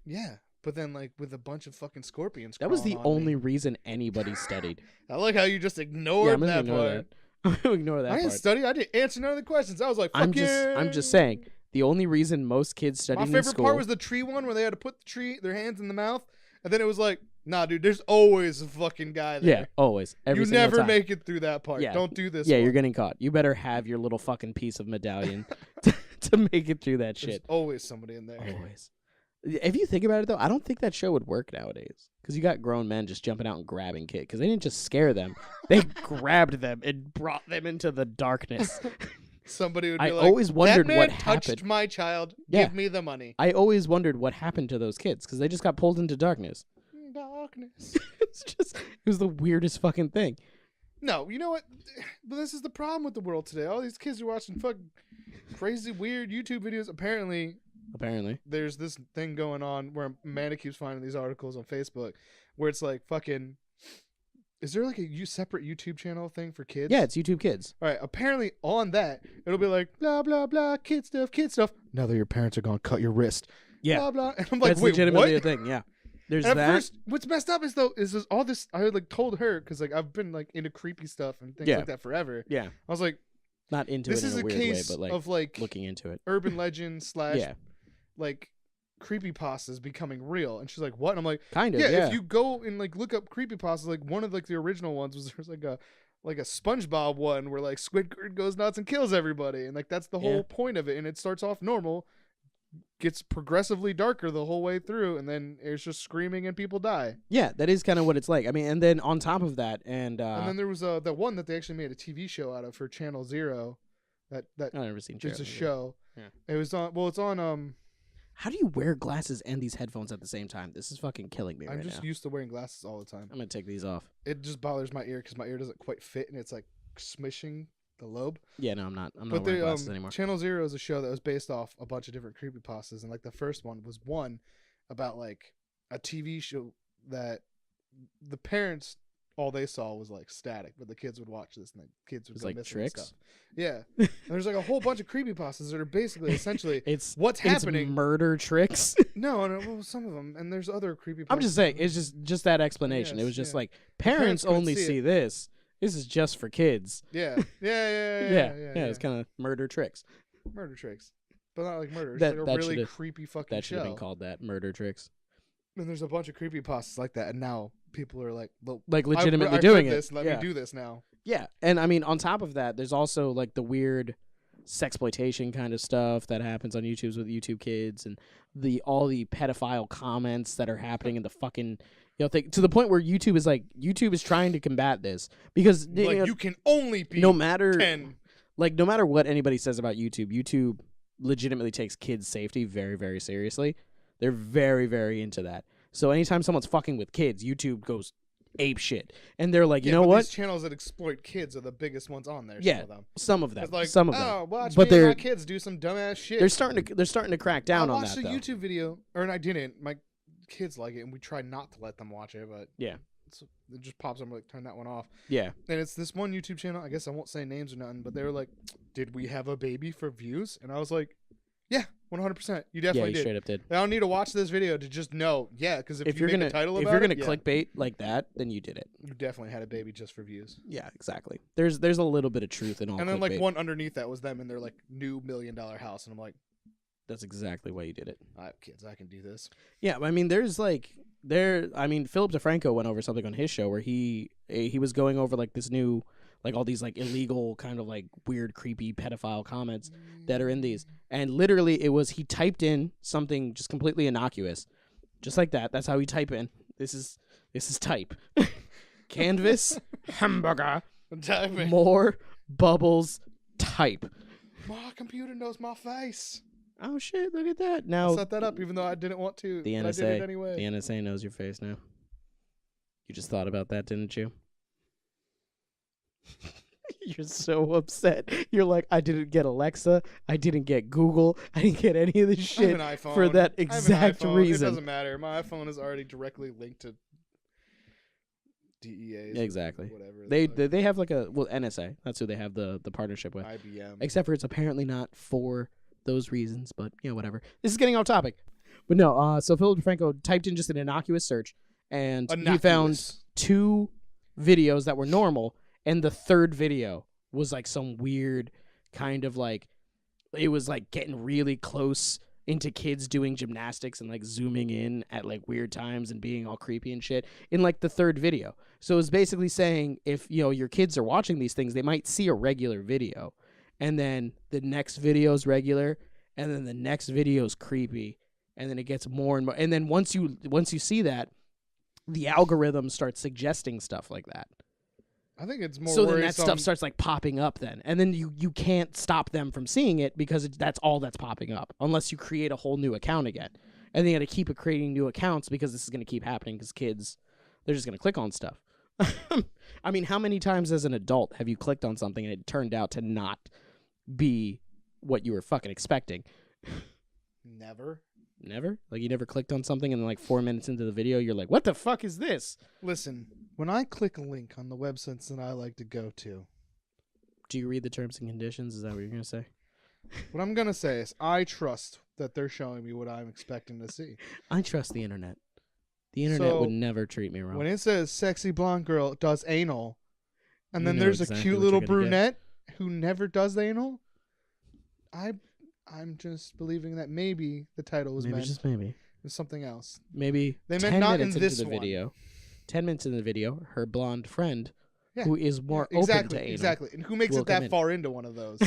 Yeah, but then like with a bunch of fucking scorpions. That was the crawling on only me. reason anybody studied. I like how you just Yeah, ignored I'm gonna that ignore part. that. I'm gonna ignore that I didn't part. study. I didn't answer none of the questions. I was like, I'm fuck yeah. just saying. The only reason most kids studied My in favorite school. part was the tree one where they had to put their hands in the mouth, and then it was like, nah, dude, there's always a fucking guy there. Yeah, always. Every You single never time. make it through that part. Yeah. Don't do this. Yeah, one. you're getting caught. You better have your little fucking piece of medallion to make it through that There's shit. always somebody in there. Always. If you think about it, though, I don't think that show would work nowadays. Because you got grown men just jumping out and grabbing kids. Because they didn't just scare them. They grabbed them and brought them into the darkness. Somebody would be I like, always wondered that man what touched happened. my child. Yeah. Give me the money. I always wondered what happened to those kids. Because they just got pulled into darkness. Darkness. It was the weirdest fucking thing. No, you know what? But this is the problem with the world today. All these kids are watching fucking crazy, weird YouTube videos. Apparently, there's this thing going on where Amanda keeps finding these articles on Facebook where it's like fucking. Is there like a separate YouTube channel thing for kids? Yeah, it's YouTube Kids. All right. Apparently, on that, it'll be like blah blah blah, kid stuff. Now that your parents are gonna cut your wrist. Yeah. Blah blah. And I'm like, That's wait, legitimately what? a thing, yeah. There's And that. at first, what's messed up is this, all this. I like told her because like I've been like into creepy stuff and things Yeah. like that forever. Yeah. I was like, Not into this it is in a a weird way, case but like of like looking into it. urban legend / Yeah. like creepypastas becoming real. And she's like, what? And I'm like, Kind of, yeah, yeah. if you go and like look up creepypastas, like one of like the original ones was there's like a SpongeBob one where like Squidward goes nuts and kills everybody, and like that's the whole point of it. And it starts off normal, gets progressively darker the whole way through, and then it's just screaming and people die. Yeah, that is kind of what it's like. I mean, and then on top of that, and then there was the one that they actually made a TV show out of for Channel Zero. That I've never seen. it's a Channel Zero. show. Yeah. It was on. Well, it's on. How do you wear glasses and these headphones at the same time? This is fucking killing me I'm right just now. used to wearing glasses all the time. I'm gonna take these off. It just bothers my ear because my ear doesn't quite fit, and it's like smishing the lobe. Yeah, no, I'm not. I'm But not wearing glasses anymore. Channel Zero is a show that was based off a bunch of different creepypastas, and like the first one was one about like a TV show that the parents all they saw was like static, but the kids would watch this and the kids would It's go like missing and tricks? stuff. Yeah, and there's like a whole bunch of creepypastas that are basically essentially It's what's happening. It's murder tricks. No, well, some of them, and there's other creepypastas. I'm just saying, it's just that explanation. It was just like parents couldn't only see see it. this. This is just for kids. Yeah. Yeah, it's kind of murder tricks. murder tricks, but not like murder. It's That- like a that really should've- creepy fucking That should have show. been called that, murder tricks. And there's a bunch of creepypastas like that, and now people are like, well, Like legitimately I've doing heard it. this. Let yeah. me do this now. Yeah, and I mean, on top of that, there's also like the weird sexploitation kind of stuff that happens on YouTube's with YouTube Kids, and all the pedophile comments that are happening in the fucking thing, to the point where YouTube is trying to combat this because Like you can only be no matter 10. no matter what anybody says about YouTube legitimately takes kids' safety very, very seriously. They're very, very into that. So anytime someone's fucking with kids, YouTube goes ape shit, and they're like, you know but what? These channels that exploit kids are the biggest ones on there. Yeah, some of them. It's like, It's like, some of them. oh, watch But me and they're- my kids do some dumbass shit. They're starting to crack down I on watched that. a Though. YouTube video, and I didn't. My kids like it, and we try not to let them watch it, but Yeah, it just pops up. I'm like, turn that one off. yeah. And it's this one YouTube channel. I guess I won't say names or nothing, but they were like, "Did we have a baby for views?" And I was like, "Yeah, 100%. You Yeah, definitely you did." straight up did. I don't need to watch this video to just know. Yeah, because if you you're make gonna a title about if you're gonna it, clickbait like that, then you did it. you definitely had a baby just for views. Yeah, exactly. There's a little bit of truth in all. And then like clickbait. one underneath that was them in their like new $1 million house, and I'm like, That's exactly why you did it. I have kids, I can do this. Yeah, I mean, Philip DeFranco went over something on his show where he was going over like this new like all these like illegal kind of like weird, creepy pedophile comments that are in these. And literally it was, he typed in something just completely innocuous, just like that. That's how he type in. This is type. Canvas, hamburger, more bubbles, type. My computer knows my face. Oh shit! Look at that. Now I set that up, even though I didn't want to. The NSA, but I did it anyway. The NSA knows your face now. You just thought about that, didn't you? You're so upset. You're like, I didn't get Alexa. I didn't get Google. I didn't get any of this shit for that exact reason. It doesn't matter. My iPhone is already directly linked to DEAs. Exactly. Whatever. They have like NSA. That's who they have the partnership with. IBM. Except for it's apparently not for those reasons, but whatever. This is getting off topic. But no, so Philip DeFranco typed in just an innocuous search, and he found 2 videos that were normal, and the third video was like some weird kind of like, it was like getting really close into kids doing gymnastics and like zooming in at like weird times and being all creepy and shit in like the third video. So it was basically saying if your kids are watching these things, they might see a regular video, and then the next video is regular, and then the next video is creepy, and then it gets more and more. And then once you see that, the algorithm starts suggesting stuff like that. I think it's more so then that stuff starts like popping up then, and then you can't stop them from seeing it because that's all that's popping up unless you create a whole new account again, and then you got to keep creating new accounts because this is going to keep happening because kids, they're just going to click on stuff. I mean, how many times as an adult have you clicked on something and it turned out to not be what you were fucking expecting? Never. Like you never clicked on something and then like 4 minutes into the video you're like, what the fuck is this? Listen, when I click a link on the websites that I like to go to, do you read the terms and conditions? Is that what you're gonna say? What I'm gonna say is I trust that they're showing me what I'm expecting to see. I trust the internet. The internet would never treat me wrong. When it says sexy blonde girl does anal, and then there's exactly a cute little brunette who never does anal, I'm just believing that maybe the title was meant. Just maybe. There's something else. Maybe they meant not in this video. 10 minutes into the video, her blonde friend, who is more open to anal. Exactly. And who makes it that far into one of those?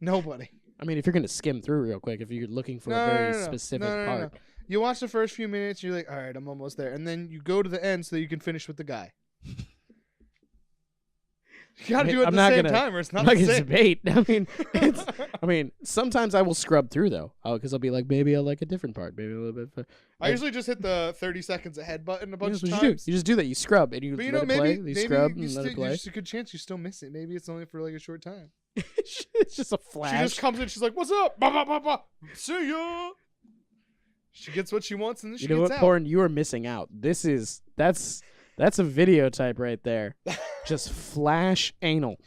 Nobody. I mean, if you're going to skim through real quick, if you're looking for a very specific part. You watch the first few minutes, you're like, all right, I'm almost there. And then you go to the end so you can finish with the guy. You gotta do it at the same time, or it's not the same. Debate. I mean, sometimes I will scrub through though, because I'll be like, maybe I like a different part, maybe a little bit. I usually just hit the 30 seconds ahead button a bunch of times. You just do that. You scrub and you let it play. You scrub and let it play. There's a good chance you still miss it. Maybe it's only for like a short time. It's just a flash. She just comes in. She's like, "What's up? Bah, bah, bah, bah. See ya." She gets what she wants, and then she gets out. You know what, Porn? You are missing out. That's a video type right there. Just flash anal.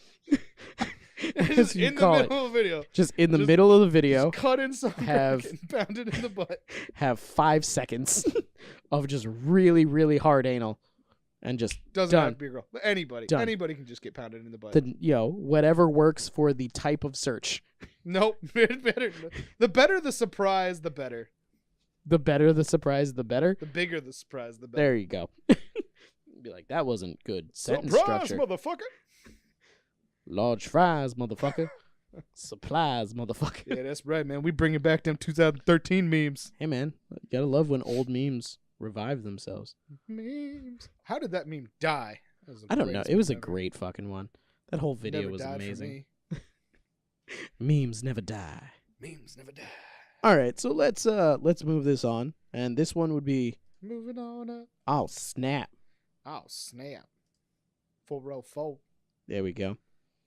Just in the middle of the video. Just in the middle of the video. Just cut in something and pound it in the butt. Have 5 seconds of just really, really hard anal. And just doesn't have to be a girl. Anybody. Done. Anybody can just get pounded in the butt. Whatever works for the type of search. Nope. The better the surprise, the better. The better the surprise, the better? The bigger the surprise, the better. There you go. Be like, that wasn't good sentence surprise, structure. Motherfucker. Large fries, motherfucker. Supplies, motherfucker. Yeah, that's right, man. We bringing back them 2013 memes. Hey, man. You gotta love when old memes revive themselves. Memes. How did that meme die? I don't know. It was a great fucking one. That whole video was amazing. Memes never die. Memes never die. All right, so let's move this on, and this one would be moving on up. Oh snap! Oh snap! 404. There we go.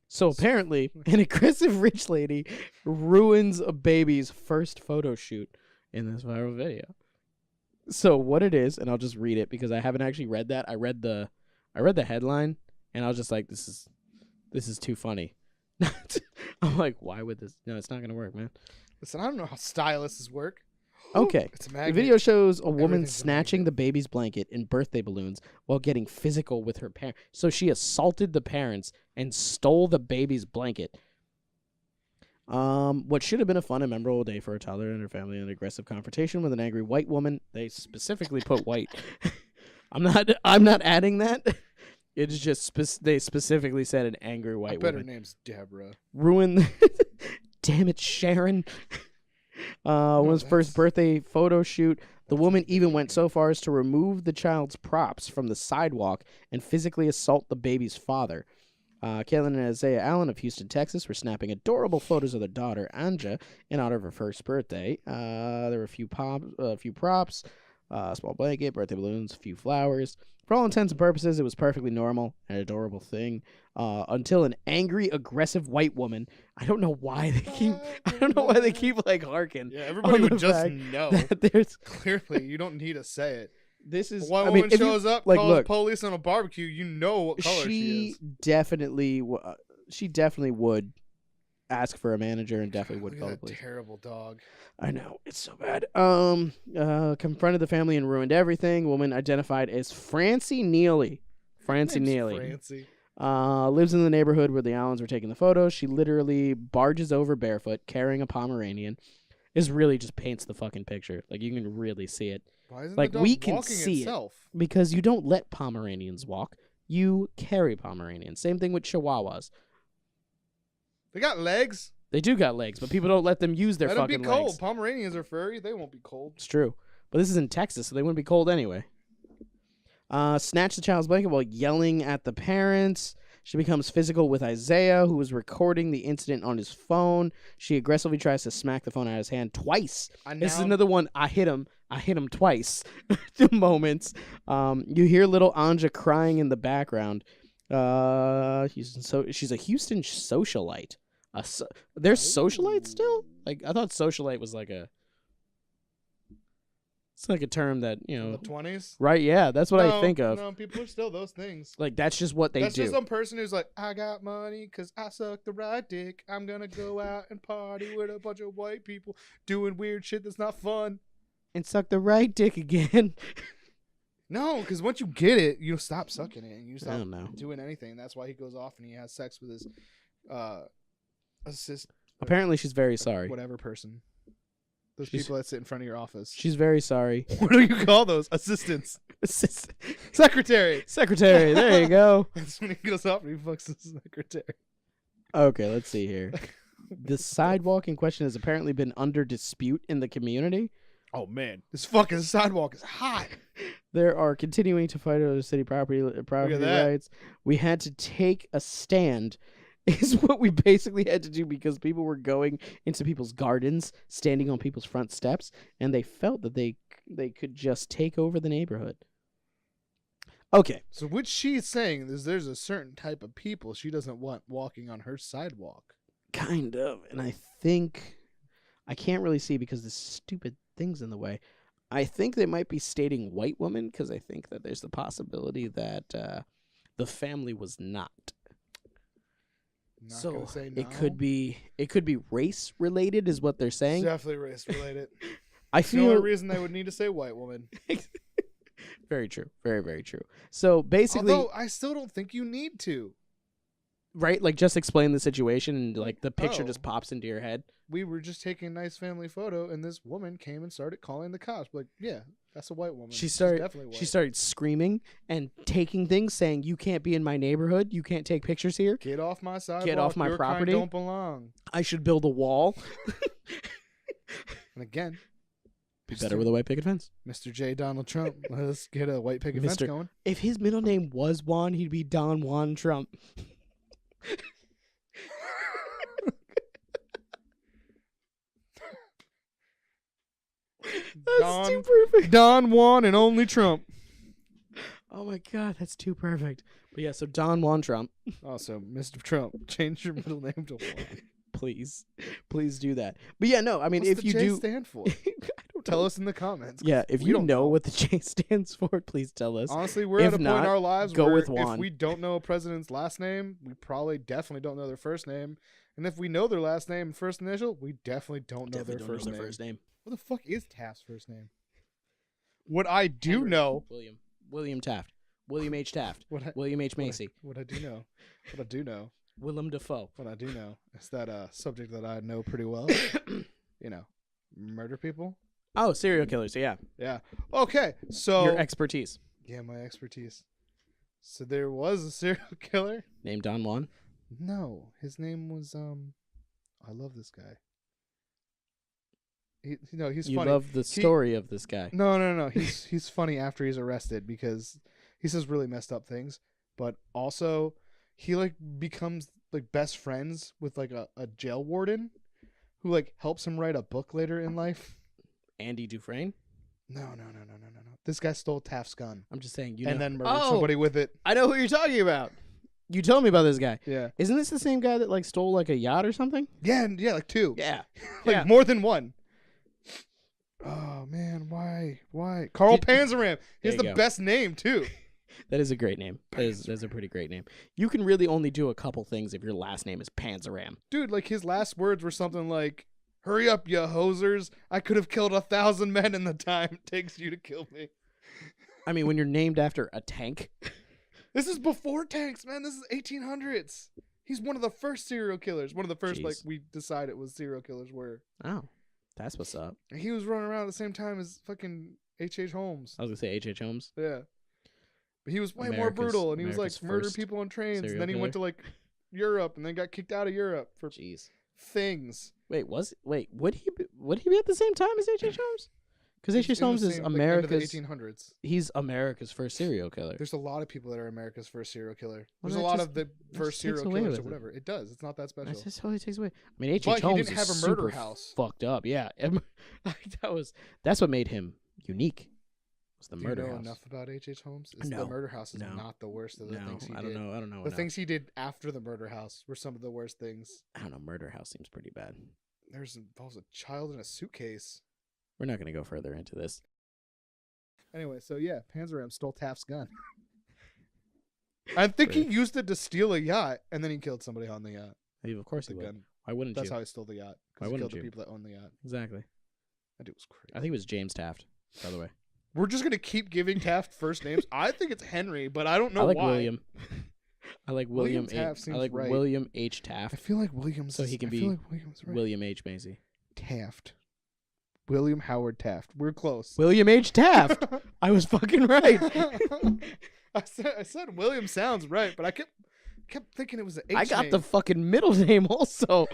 So apparently, an aggressive rich lady ruins a baby's first photo shoot in this viral video. So what it is, and I'll just read it because I haven't actually read that. I read the headline, and I was just like, this is too funny. I'm like, why would this? No, it's not gonna work, man. Listen, I don't know how stylists work. Okay. The video shows a woman snatching the baby's blanket and birthday balloons while getting physical with her parents. So she assaulted the parents and stole the baby's blanket. What should have been a fun and memorable day for a toddler and her family, an aggressive confrontation with an angry white woman. They specifically put white. I'm not adding that. It is just they specifically said an angry white woman. woman. Her name's Deborah. Ruined. Damn it, Sharon. One's first birthday photo shoot. The woman even went so far as to remove the child's props from the sidewalk and physically assault the baby's father. Caitlin and Isaiah Allen of Houston, Texas, were snapping adorable photos of their daughter, Anja, in honor of her first birthday. There were a few props, a small blanket, birthday balloons, a few flowers. For all intents and purposes, it was perfectly normal, an adorable thing, until an angry, aggressive white woman. I don't know why they keep like harking. Yeah, everybody would just know. There's clearly, you don't need to say it. This is a white woman shows up, calls police on a barbecue. You know what color she is. She definitely would ask for a manager and definitely would call the police. Terrible dog. I know, it's so bad. Confronted the family and ruined everything. Woman identified as Francie Neely. Francie Neely. Lives in the neighborhood where the Allens were taking the photos. She literally barges over barefoot, carrying a Pomeranian. This really just paints the fucking picture. Like, you can really see it. Why isn't like, the dog we can walking see itself? It because you don't let Pomeranians walk. You carry Pomeranians. Same thing with Chihuahuas. They got legs. They do got legs, but people don't let them use their fucking legs. Let them be cold. Pomeranians are furry. They won't be cold. It's true. But this is in Texas, so they wouldn't be cold anyway. Snatched the child's blanket while yelling at the parents. She becomes physical with Isaiah, who was recording the incident on his phone. She aggressively tries to smack the phone out of his hand twice. This is another one. I hit him twice. Moments. You hear little Anja crying in the background. She's a Houston socialite. There's socialite still? Like, I thought socialite was like a... It's like a term that, you know... The 20s? Right, yeah. That's what I think of. No, people are still those things. Like, that's just what they do. That's just some person who's like, I got money because I suck the right dick. I'm going to go out and party with a bunch of white people doing weird shit that's not fun. And suck the right dick again. No, because once you get it, you stop sucking it. And you stop doing anything. That's why he goes off and he has sex with his assist. Apparently, she's very sorry. Whatever person. Those people that sit in front of your office. She's very sorry. What do you call those? Assistants. Secretary. Secretary. There you go. That's when he goes off and he fucks the secretary. Okay, let's see here. The sidewalk in question has apparently been under dispute in the community. Oh, man. This fucking sidewalk is hot. There are continuing to fight over city property rights. We had to take a stand is what we basically had to do because people were going into people's gardens, standing on people's front steps, and they felt that they could just take over the neighborhood. Okay. So what she's saying is there's a certain type of people she doesn't want walking on her sidewalk. Kind of. And I think... I can't really see because there's stupid things in the way. I think they might be stating white woman because I think that there's the possibility that the family was not. So it could be race related is what they're saying. It's definitely race related. I feel the only reason they would need to say white woman. Very true. Very, very true. So basically, although I still don't think you need to. Right? Like, just explain the situation and like the picture just pops into your head. We were just taking a nice family photo and this woman came and started calling the cops. Like, yeah, that's a white woman. She started screaming and taking things, saying, "You can't be in my neighborhood. You can't take pictures here. Get off my sidewalk. Get off my property. Kind don't belong. I should build a wall." And again, be better with a white picket fence. Mr. J. Donald Trump. Let's get a white picket fence going. If his middle name was Juan, he'd be Don Juan Trump. That's too perfect. Don Juan and only Trump. Oh my God, that's too perfect. But yeah, so Don Juan Trump. Also, Mr. Trump, change your middle name to Juan. Please do that. But yeah, no, I mean, if you do stand for, tell us in the comments. Yeah, if you know what the J stands for, please tell us. Honestly, we're at a point in our lives where if we don't know a president's last name, we definitely don't know their first name. And if we know their last name and first initial, we definitely don't know their first name. What the fuck is Taft's first name? What I do know... William Taft. William H. Taft. William H. Macy. What I do know... Willem Dafoe. What I do know is that subject that I know pretty well. Murder people. Oh, serial killers. Yeah. Yeah. Okay. So your expertise. Yeah, my expertise. So there was a serial killer named Don Juan. No, his name was I love this guy. He's you funny. You love the story of this guy. No. He's funny after he's arrested because he says really messed up things, but also he like becomes like best friends with like a jail warden who like helps him write a book later in life. Andy Dufresne? No. This guy stole Taft's gun. I'm just saying, and then murdered somebody with it. I know who you're talking about. You told me about this guy. Yeah. Isn't this the same guy that like stole like a yacht or something? Yeah, like two. Yeah. Like more than one. Oh man, why? Carl Panzeram. He has the best name too. That is a great name. That's a pretty great name. You can really only do a couple things if your last name is Panzeram. Dude, like his last words were something like, "Hurry up, you hosers! I could have killed 1,000 men in the time it takes you to kill me." I mean, when you're named after a tank. This is before tanks, man. This is 1800s. He's one of the first serial killers. One of the first, like, we decided was serial killers were. Oh, that's what's up. And he was running around at the same time as fucking H.H. Holmes. I was going to say H.H. Holmes. Yeah. But he was way more brutal, and he was, like, murder people on trains. And then he went to, like, Europe, and then got kicked out of Europe for things. Wait, would he be at the same time as H.H. Holmes? Because H.H. Holmes is America's. Like, 1800s. He's America's first serial killer. There's a lot of people that are America's first serial killer. There's a lot of the first serial killers or whatever. It does. It's not that special. That just totally takes away. I mean, H.H. Holmes didn't have a murder house. Fucked up. Yeah, that's what made him unique. Was the murder house. Do you know enough about H.H. Holmes? No. The murder house is not the worst of the things he did. I don't know. The things he did after the murder house were some of the worst things. I don't know. Murder house seems pretty bad. Involves a child in a suitcase. We're not going to go further into this. Anyway, so yeah, Panzeram stole Taft's gun. I think he used it to steal a yacht, and then he killed somebody on the yacht. Of course he would. Gun. Why wouldn't That's you? how he stole the yacht. Why wouldn't wouldn't he you? killed the people that own the yacht. Exactly. That dude was crazy. I think it was James Taft, by the way. We're just going to keep giving Taft first names. I think it's Henry, but I don't know why. William. I like William Taft. I like right. William H. Taft. I feel like William's. So he can be William H. Macy. Taft. William Howard Taft. We're close. William H. Taft. I was fucking right. I said William sounds right, but I kept thinking it was an H. I got name. the fucking middle name also.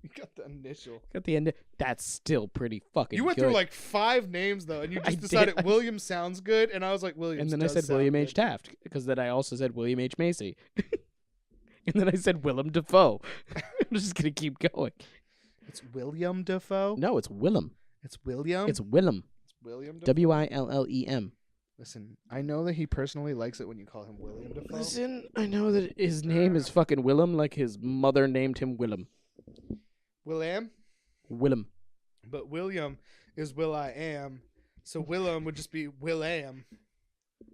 You got the initial. Got the end. That's still pretty fucking. You went good. through like 5 names though, and you just decided William sounds good, and I was like William. And then I said William H. Taft because then I also said William H. Macy, and then I said Willem Dafoe. I'm just gonna keep going. It's William Dafoe. No, it's Willem. It's William. It's Willem. It's William Dafoe. Willem. Listen, I know that he personally likes it when you call him William Dafoe. Listen, I know that his name is fucking Willem, like his mother named him Willem. Willem? Willem. But William is Will.I.am, so Willem would just be Will.am.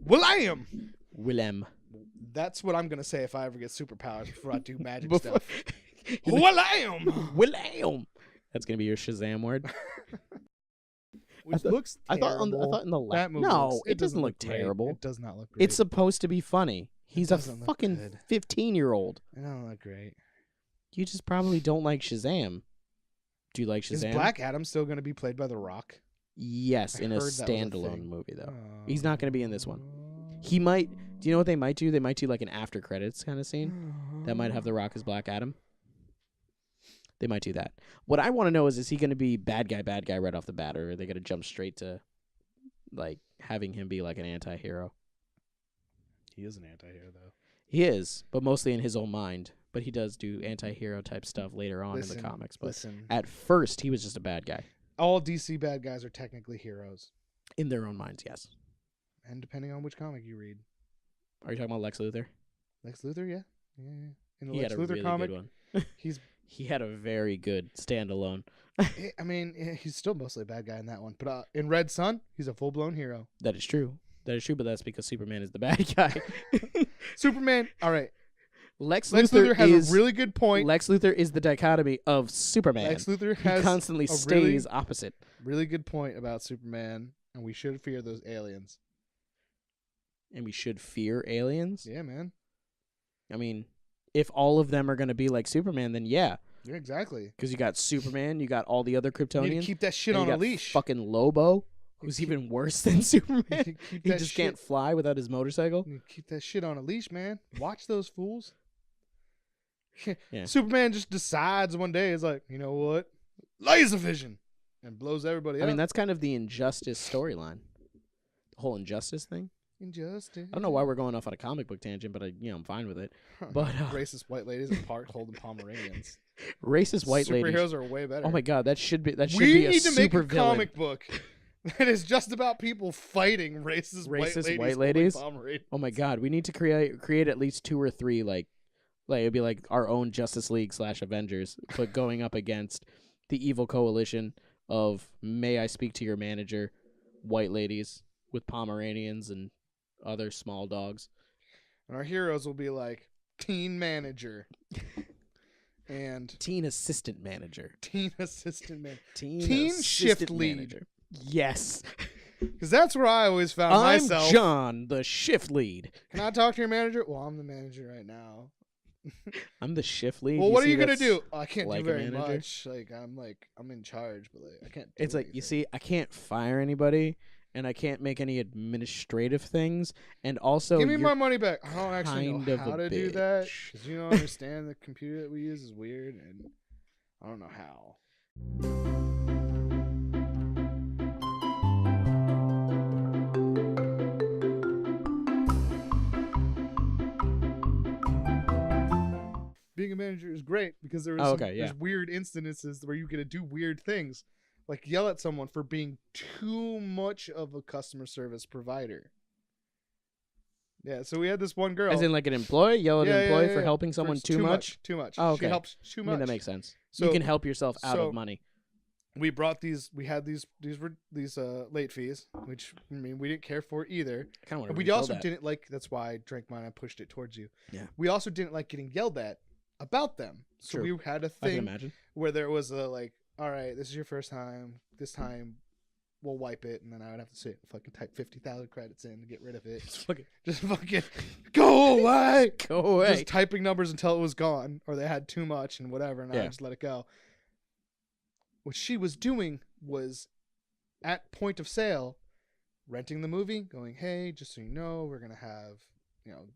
Will.I.am! Willem. That's what I'm going to say if I ever get superpowers before I do magic stuff. Will.I.am! Will.I.am! That's going to be your Shazam word. Which looks terrible. I thought in the last movie it doesn't look terrible. It does not look great. It's supposed to be funny. He's a fucking 15-year-old. It don't look great. You just probably don't like Shazam. Do you like Shazam? Is Black Adam still going to be played by The Rock? Yes, in a standalone movie, though. He's not going to be in this one. He might... Do you know what they might do? They might do like an after credits kind of scene that might have The Rock as Black Adam. They might do that. What I want to know is he going to be bad guy right off the bat, or are they going to jump straight to like having him be like an anti-hero? He is an anti-hero, though. He is, but mostly in his own mind. But he does do anti-hero type stuff later on in the comics. But at first, he was just a bad guy. All DC bad guys are technically heroes. In their own minds, yes. And depending on which comic you read. Are you talking about Lex Luthor? Lex Luthor, yeah. In the he Lex had a Luthor really comic, good one. He had a very good standalone. I mean, he's still mostly a bad guy in that one. But in Red Sun, he's a full-blown hero. That is true. But that's because Superman is the bad guy. Superman, all right. Lex Luthor has a really good point. Lex Luthor is the dichotomy of Superman. Lex Luthor has constantly stays opposite. Really good point about Superman, and we should fear those aliens. And we should fear aliens? Yeah, man. I mean, if all of them are going to be like Superman, then yeah. Yeah, exactly. Because you got Superman, you got all the other Kryptonians. You need to keep that shit on a leash. Fucking Lobo, Who's even worse than Superman. Keep He just can't fly without his motorcycle. Keep that shit on a leash, man. Watch those fools. Yeah. Superman just decides one day, is like, you know what? Laser vision! And blows everybody up. I mean, that's kind of the Injustice storyline. The whole Injustice thing. Injustice. I don't know why we're going off on a comic book tangent, but I'm fine with it. But racist white ladies in the park holding Pomeranians. Racist white ladies. Superheroes are way better. Oh my god, that should be a We need to make a villain. comic book that is just about people fighting racist white ladies. Oh my god, we need to create at least 2 or 3 like it'd be like our own Justice League / Avengers, but going up against the evil coalition of may I speak to your manager, white ladies with Pomeranians and other small dogs. And our heroes will be like teen manager and teen assistant manager. Teen assistant man. Teen shift lead. Manager. Yes. Because that's where I always found myself. I'm John, the shift lead. Can I talk to your manager? Well, I'm the manager right now. I'm the shift lead. Well, what are you gonna do? I can't like do very much. I'm in charge, but I can't. It's like, you see, I can't fire anybody, and I can't make any administrative things, and also give me my money back. I don't actually know how to do that bitch. because you don't understand the computer that we use is weird, and I don't know how. Being a manager is great because there's weird instances where you get to do weird things, like yell at someone for being too much of a customer service provider. Yeah, so we had this one girl. As in like an employee? Yell at an employee for helping someone too much? Too much. Oh, okay. She helps too much. I mean, that makes sense. So, you can help yourself out of money. We had these late fees, which I mean we didn't care for either. But we also didn't like. That's why I drank mine. I pushed it towards you. Yeah. We also didn't like getting yelled at about them. So we had a thing where there was a like, all right, this is your first time. This time we'll wipe it, and then I would have to sit and fucking type 50,000 credits in to get rid of it. Just fucking go away. Go away. Just typing numbers until it was gone, or they had too much and whatever, and I just let it go. What she was doing was at point of sale, renting the movie, going, hey, just so you know, we're going to have,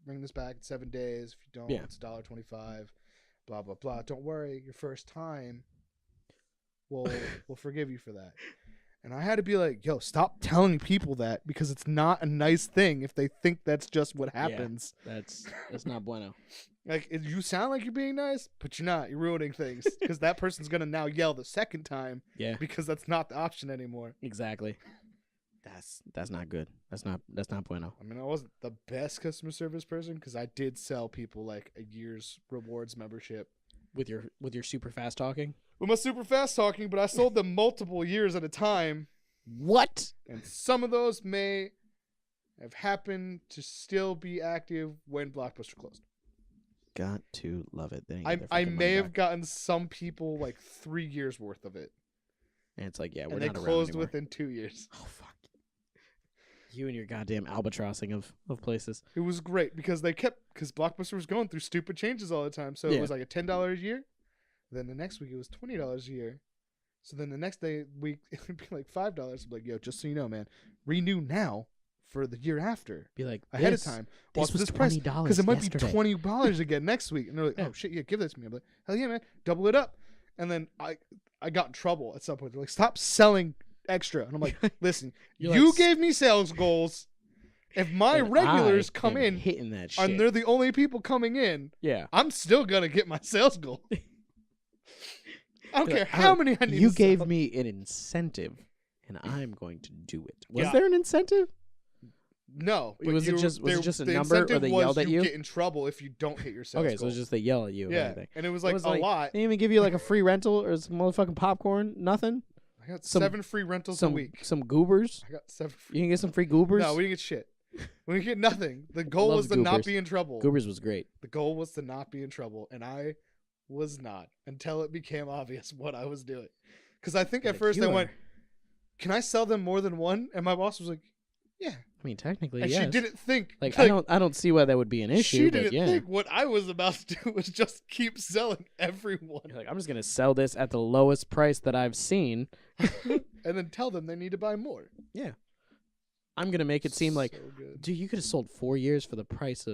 bring this back in 7 days. If you don't, it's $1.25, blah, blah, blah. Don't worry, your first time, we'll forgive you for that. And I had to be like, yo, stop telling people that because it's not a nice thing if they think that's just what happens. Yeah, that's not bueno. Like, you sound like you're being nice, but you're not. You're ruining things because that person's going to now yell the second time because that's not the option anymore. Exactly. That's not good. That's not bueno. I mean, I wasn't the best customer service person because I did sell people like a year's rewards membership. With your super fast talking? With my super fast talking, but I sold them multiple years at a time. What? And some of those may have happened to still be active when Blockbuster closed. Got to love it. I may have gotten some people like 3 years worth of it. And it's like, we're not around anymore. And they closed within 2 years. Oh, fuck. You and your goddamn albatrossing of places. It was great because because Blockbuster was going through stupid changes all the time. So it was like a $10 a year. Then the next week it was $20 a year. So then the next week it would be like $5. I'd be like, yo, just so you know, man, renew now for the year after. Be like, ahead of time. This was $20 because it might be $20 again next week. And they're like, oh shit, yeah, give this to me. I'm like, hell yeah, man, double it up. And then I got in trouble at some point. They're like, stop selling extra. And I'm like, listen, you gave me sales goals. If my regulars come in hitting that shit, and they're the only people coming in, I'm still gonna get my sales goal. I don't care how many I need. You gave me an incentive, and I'm going to do it. Was there an incentive? No. Was it just a number, or they yelled at you? You get in trouble if you don't hit your sales goal. Okay, so it's just they yell at you. Yeah, and it was like a lot. They didn't even give you like a free rental or some motherfucking popcorn. Nothing. I got 7 free rentals a week. Some goobers. I got 7 free. You can get some free goobers. No, we didn't get shit. We didn't get nothing. The goal was to not be in trouble. Goobers was great. The goal was to not be in trouble, and I was not until it became obvious what I was doing. Because I think at first I went, "Can I sell them more than one?" And my boss was like, "Yeah." mean, technically, and yes. she didn't think. Like, I don't see why that would be an issue. She but didn't think what I was about to do was just keep selling everyone. You're like, I'm just gonna sell this at the lowest price that I've seen, and then tell them they need to buy more. Yeah, I'm gonna make it seem like, good. Dude, you could have sold 4 years for the price.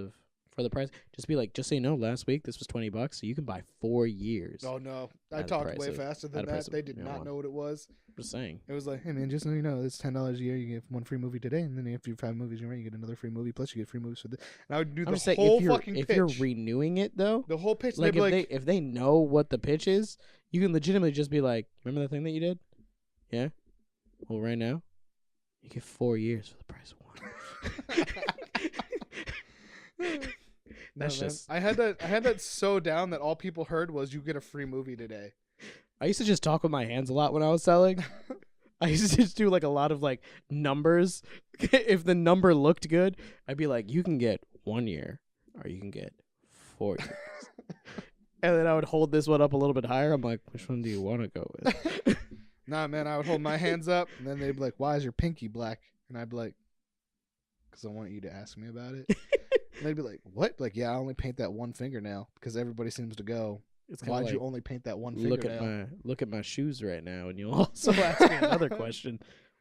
Just be like, just so you know, last week this was $20, so you can buy 4 years. Oh no, I talked way faster than that. They did not know what it was. I'm just saying. It was like, hey man, just so you know, it's $10 a year. You get one free movie today, and then if you have 5 movies, you get another free movie. Plus, you get free movies for this. And I would do the whole fucking pitch. If you're renewing it though, the whole pitch, like if they know what the pitch is, you can legitimately just be like, remember that thing that you did? Yeah. Well, right now, you get 4 years for the price of one. That's just. I had that so down that all people heard was, "You get a free movie today." I used to just talk with my hands a lot when I was selling. I used to just do like a lot of like numbers. If the number looked good, I'd be like, "You can get 1 year, or you can get 4 years." And then I would hold this one up a little bit higher. I'm like, "Which one do you want to go with?" Nah, man, I would hold my hands up, and then they'd be like, "Why is your pinky black?" And I'd be like, "Because I want you to ask me about it." And they'd be like, "What?" Like, yeah, I only paint that one fingernail because everybody seems to go. Why'd you only paint that one fingernail? Look at my shoes right now, and you'll also ask me another question.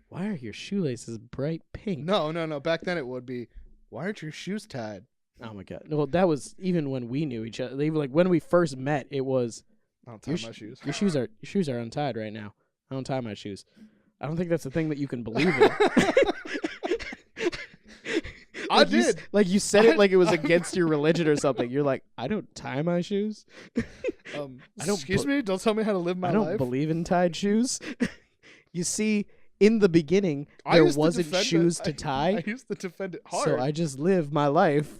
Why are your shoelaces bright pink? No. Back then it would be, why aren't your shoes tied? Oh my god. Well, that was even when we knew each other. They were like when we first met. It was. I don't tie my shoes. Your shoes are untied right now. I don't tie my shoes. I don't think that's a thing that you can believe in. I did. You said it like it was against your religion or something. You're like, I don't tie my shoes. Excuse me? Don't tell me how to live my life. I don't believe in tied shoes. You see, in the beginning, there wasn't shoes to tie. I used to defend it hard. So I just live my life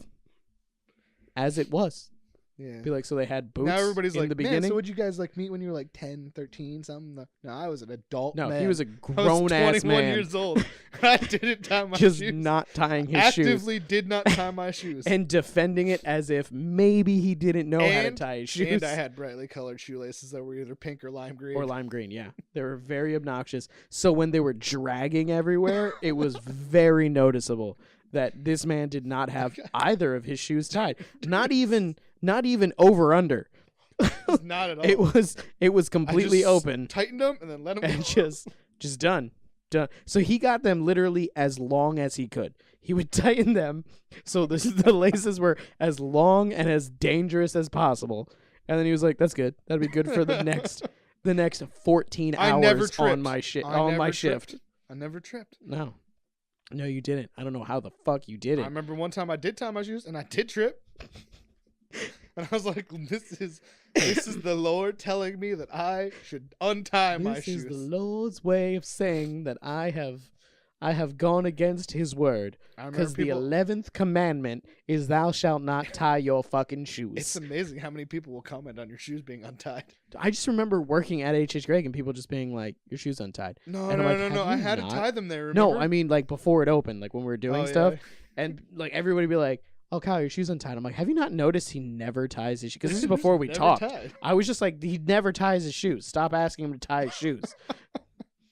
as it was. Yeah. Be like, so they had boots. Now everybody's in like, the beginning. Man, so would you guys like meet when you were like 10, 13, something? No, I was an adult man. No, he was a grown ass man. 21 years old. I didn't tie my just shoes. not tying his shoes. Actively did not tie my shoes. And defending it as if maybe he didn't know how to tie his shoes. And I had brightly colored shoelaces that were either pink or lime green. Or lime green, yeah. They were very obnoxious. So when they were dragging everywhere, it was very noticeable that this man did not have either of his shoes tied. Not even over under. Not at all. It was completely open. Tightened them and then let them and just done. So he got them literally as long as he could. He would tighten them so the laces were as long and as dangerous as possible. And then he was like, "That's good. That'd be good for the next 14 hours on my shift." I never tripped. No, you didn't. I don't know how the fuck you did it. I remember one time I did tie my shoes and I did trip. And I was like, this is the Lord telling me that I should untie my shoes. This is the Lord's way of saying that I have gone against his word. Because the 11th commandment is thou shalt not tie your fucking shoes. It's amazing how many people will comment on your shoes being untied. I just remember working at H.H. Gregg and people just being like, your shoe's untied. No. I had to tie them there, remember? No, I mean like before it opened, like when we were doing stuff. Yeah. And like everybody would be like, "Oh, Kyle, your shoe's untied." I'm like, have you not noticed he never ties his shoes? Because this is before we talked. I was just like, he never ties his shoes. Stop asking him to tie his shoes.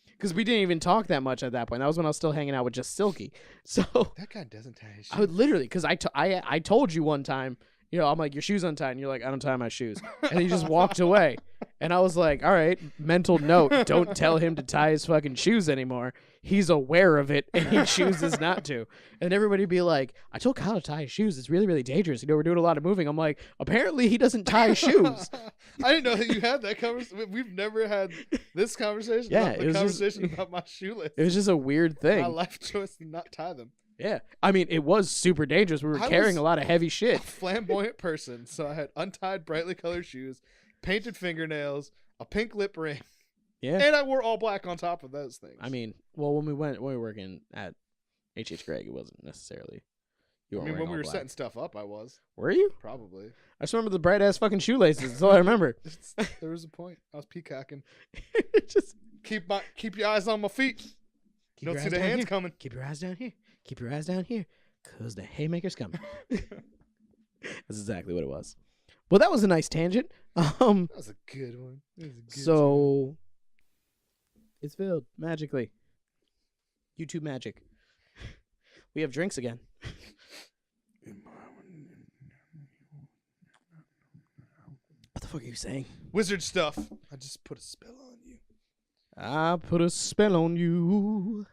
Because we didn't even talk that much at that point. That was when I was still hanging out with just Silky. So that guy doesn't tie his shoes. I would literally, because I told you one time, I'm like, your shoe's untied. And you're like, I don't tie my shoes. And you just walked away. And I was like, all right, mental note, don't tell him to tie his fucking shoes anymore. He's aware of it and he chooses not to. And everybody be like, I told Kyle to tie his shoes. It's really, really dangerous. We're doing a lot of moving. I'm like, apparently he doesn't tie his shoes. I didn't know that you had that conversation. We've never had this conversation. Yeah, it was conversation about my shoelaces. It was just a weird thing. My life choice to not tie them. Yeah. I mean, it was super dangerous. We were carrying a lot of heavy shit. A flamboyant person. So I had untied, brightly colored shoes, painted fingernails, a pink lip ring. Yeah. And I wore all black on top of those things. I mean, well, when we were working at H.H. Gregg, it wasn't necessarily. When we were setting stuff up, I was. Were you? Probably. I just remember the bright ass fucking shoelaces. That's all I remember. There was a point. I was peacocking. Just keep your eyes on my feet. You don't see the hands coming. Keep your eyes down here. Keep your eyes down here, cause the haymaker's coming. That's exactly what it was. Well, that was a nice tangent. That was a good one. So it's filled magically. YouTube magic. We have drinks again. What the fuck are you saying? Wizard stuff. I just put a spell on you. I put a spell on you,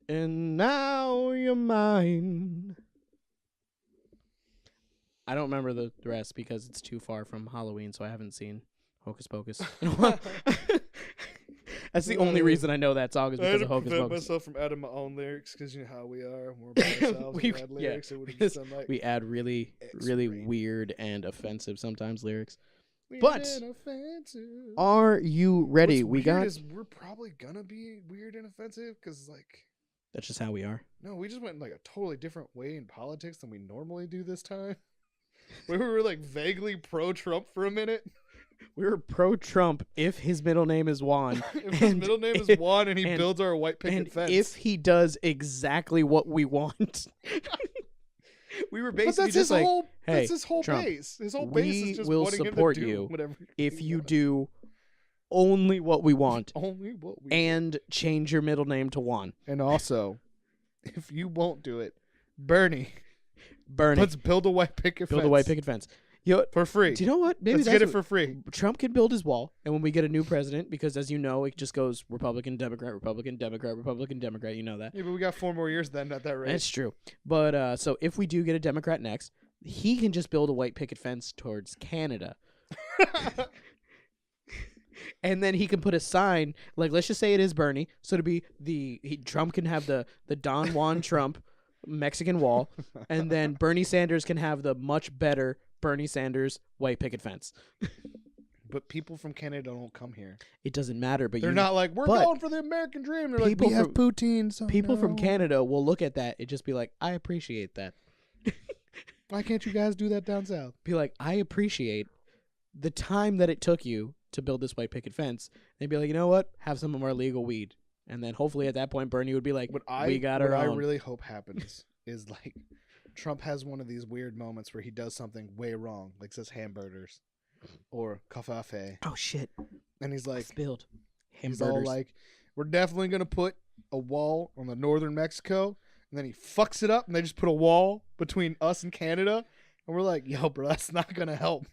and now you're mine. I don't remember the rest because it's too far from Halloween, so I haven't seen Hocus Pocus in a while. That's the only reason I know that song is because of Hocus Pocus. I had to prevent myself from adding my own lyrics because you know how we are. We're by ourselves. We add lyrics. It would just sound like we add really weird and offensive sometimes lyrics. Weird but and offensive. Are you ready? We're probably gonna be weird and offensive because like that's just how we are. No, we just went in like a totally different way in politics than we normally do this time. We were like vaguely pro-Trump for a minute. We were pro-Trump if his middle name is Juan. If his middle name is Juan and he builds our white picket fence. If he does exactly what we want. We were basically just like, hey, that's his whole Trump, base. His whole base is just will wanting support him to do you whatever if you do only what we want. Only what we and want. Change your middle name to Juan. And also, if you won't do it, Bernie. Let's build a white picket fence. Build a white picket fence. For free. Do you know what? Maybe Let's get it for free. Trump can build his wall, and when we get a new president, because as you know, it just goes Republican, Democrat, Republican, Democrat, Republican, Democrat. You know that. Yeah, but we got 4 more years then at that rate. That's true. But so if we do get a Democrat next, he can just build a white picket fence towards Canada. And then he can put a sign, like let's just say it is Bernie, so to be Trump can have the Don Juan Trump Mexican wall, and then Bernie Sanders can have the much better Bernie Sanders white picket fence. But people from Canada don't come here. It doesn't matter. But they're not like, we're going for the American dream. They're like, we have poutine. So people from Canada will look at that and just be like, I appreciate that. Why can't you guys do that down south? Be like, I appreciate the time that it took you to build this white picket fence. They'd be like, you know what? Have some of our legal weed. And then hopefully at that point, Bernie would be like, we got our own. What I really hope happens is like Trump has one of these weird moments where he does something way wrong, like says hamburgers or kafafe. Oh, shit. And he's like, spilled. He's all like, we're definitely going to put a wall on the northern Mexico. And then he fucks it up and they just put a wall between us and Canada. And we're like, yo, bro, that's not going to help.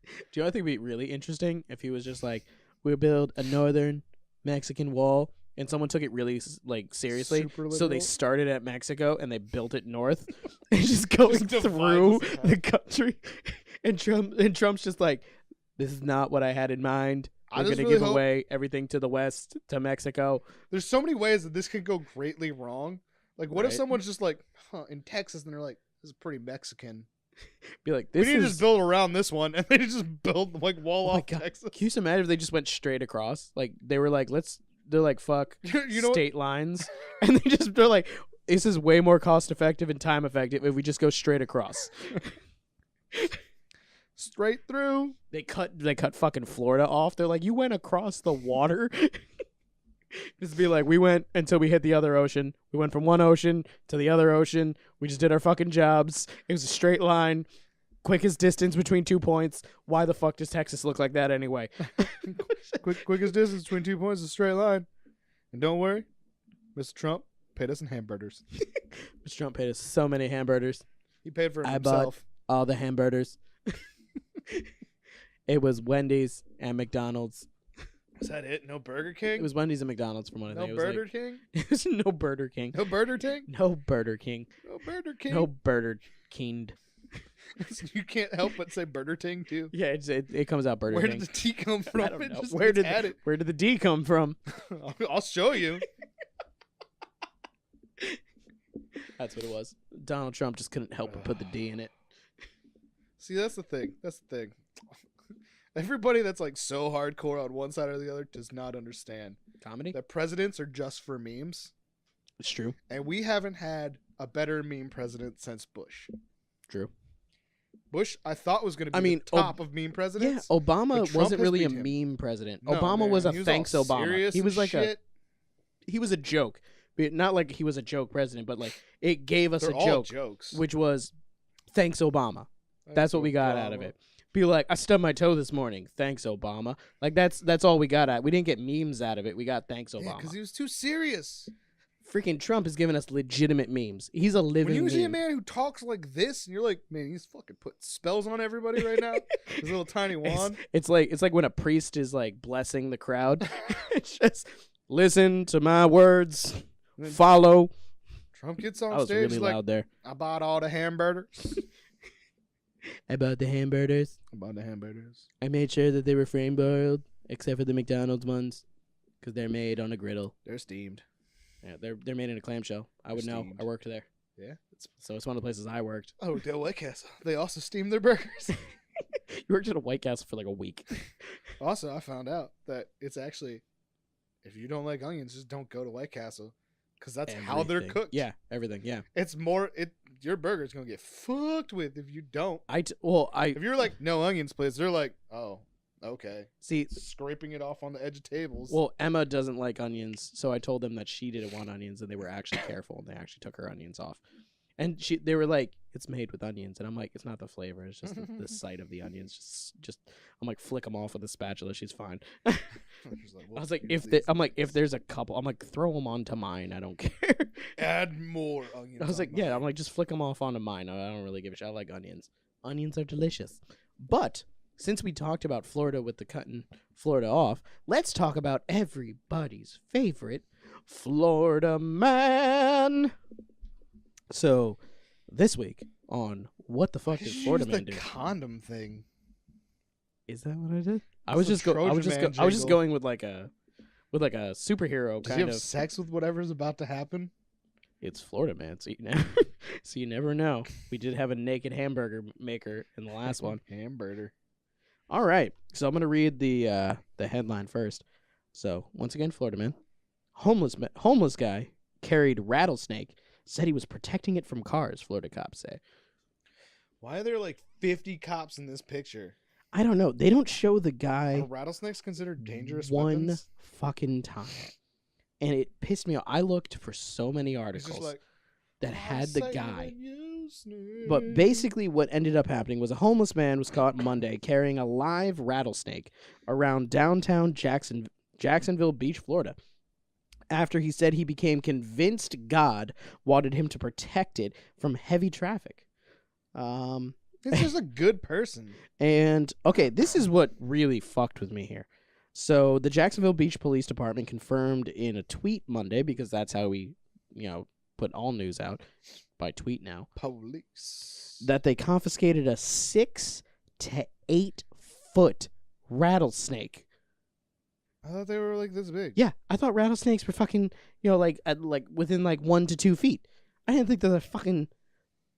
Do you know what I think would be really interesting if he was just like, we'll build a northern Mexican wall, and someone took it really like seriously, so they started at Mexico and they built it north, and just going through the country, and Trump's just like, this is not what I had in mind. We're going to give away everything to the west, to Mexico. There's so many ways that this could go greatly wrong. Like, what if someone's just like, in Texas, and they're like, this is pretty Mexican. Be like, we need to just build around this one, and they just build like wall off Texas. Can you imagine if they just went straight across? Like they were like, they're like, fuck state lines, and they're like, this is way more cost effective and time effective if we just go straight across. Straight through. They cut fucking Florida off. They're like, you went across the water. Just be like, we went until we hit the other ocean. We went from one ocean to the other ocean. We just did our fucking jobs. It was a straight line. Quickest distance between 2 points. Why the fuck does Texas look like that anyway? Quickest distance between 2 points is a straight line. And don't worry, Mr. Trump paid us in hamburgers. Mr. Trump paid us so many hamburgers. He paid for it himself. I bought all the hamburgers. It was Wendy's and McDonald's. Is that it? No Burger King? It was Wendy's and McDonald's from what I think. No Burger King? It was no Burger King. No Burger King? No Burger King. No Burger King? No Burger King. You can't help but say Burger King too. Yeah, it comes out Burger King. King. Where did the T come from? I don't know. Where did the D come from? I'll show you. That's what it was. Donald Trump just couldn't help but put the D in it. See, that's the thing. Everybody that's like so hardcore on one side or the other does not understand comedy. That presidents are just for memes. It's true. And we haven't had a better meme president since Bush. True. Bush, I thought was going to be the top of meme presidents. Yeah, Obama wasn't really a meme president. No, Obama was a thanks Obama. He was like he was a joke. Not like he was a joke president, but like it gave us a joke, which was thanks Obama. That's what we got out of it. Be like, I stubbed my toe this morning. Thanks, Obama. Like that's all we got out. We didn't get memes out of it. We got thanks, Obama. Because he was too serious. Freaking Trump has given us legitimate memes. He's a living When you see a meme. man who talks like this, and you're like, man, he's fucking put spells on everybody right now. His little tiny wand. It's like when a priest is like blessing the crowd. It's just listen to my words, follow. Trump gets on I was stage really like, loud there. I bought all the hamburgers. About the hamburgers. I made sure that they were frame broiled, except for the McDonald's ones, because they're made on a griddle. They're steamed. Yeah, they're made in a clamshell. I would know. I worked there. Yeah. So it's one of the places I worked. I worked at White Castle. They also steam their burgers. You worked at a White Castle for like a week. Also, I found out that it's actually, if you don't like onions, just don't go to White Castle. Because that's how they're cooked. Yeah, everything, yeah. It's more, your burger's going to get fucked with if you don't. If you're like, no onions, please, they're like, oh, okay. See, scraping it off on the edge of tables. Well, Emma doesn't like onions, so I told them that she didn't want onions, and they were actually careful, and they actually took her onions off. And they were like, it's made with onions, and I'm like, it's not the flavor, it's just the sight of the onions. Just I'm like, flick them off with a spatula, she's fine. I was like, if there's a couple, I'm like, throw them onto mine, I don't care. Add more onions. I was like, yeah, I'm like, just flick them off onto mine. I don't really give a shit. I like onions. Onions are delicious. But since we talked about Florida with the cutting Florida off, let's talk about everybody's favorite Florida man. So, this week on What the Fuck Does Florida Man Do? The condom thing. Is that what I did? I was just going with like a superhero Does kind he of have sex with whatever's about to happen? It's Florida Man, so you never know. We did have a naked hamburger maker in the last one. Hamburger. All right, so I'm gonna read the headline first. So once again, Florida Man, homeless guy carried rattlesnake, said he was protecting it from cars. Florida cops say. Why are there like 50 cops in this picture? I don't know. They don't show the guy. Are rattlesnakes considered dangerous one weapons? fucking time, and it pissed me off. I looked for so many articles that had the guy. But basically what ended up happening was a homeless man was caught Monday carrying a live rattlesnake around downtown Jacksonville Beach, Florida, after he said he became convinced God wanted him to protect it from heavy traffic. This is a good person. And, okay, this is what really fucked with me here. So the Jacksonville Beach Police Department confirmed in a tweet Monday, because that's how we, put all news out by tweet now. Police. That they confiscated a 6 to 8 foot rattlesnake. I thought they were like this big. Yeah, I thought rattlesnakes were fucking, like within like 1 to 2 feet. I didn't think they were fucking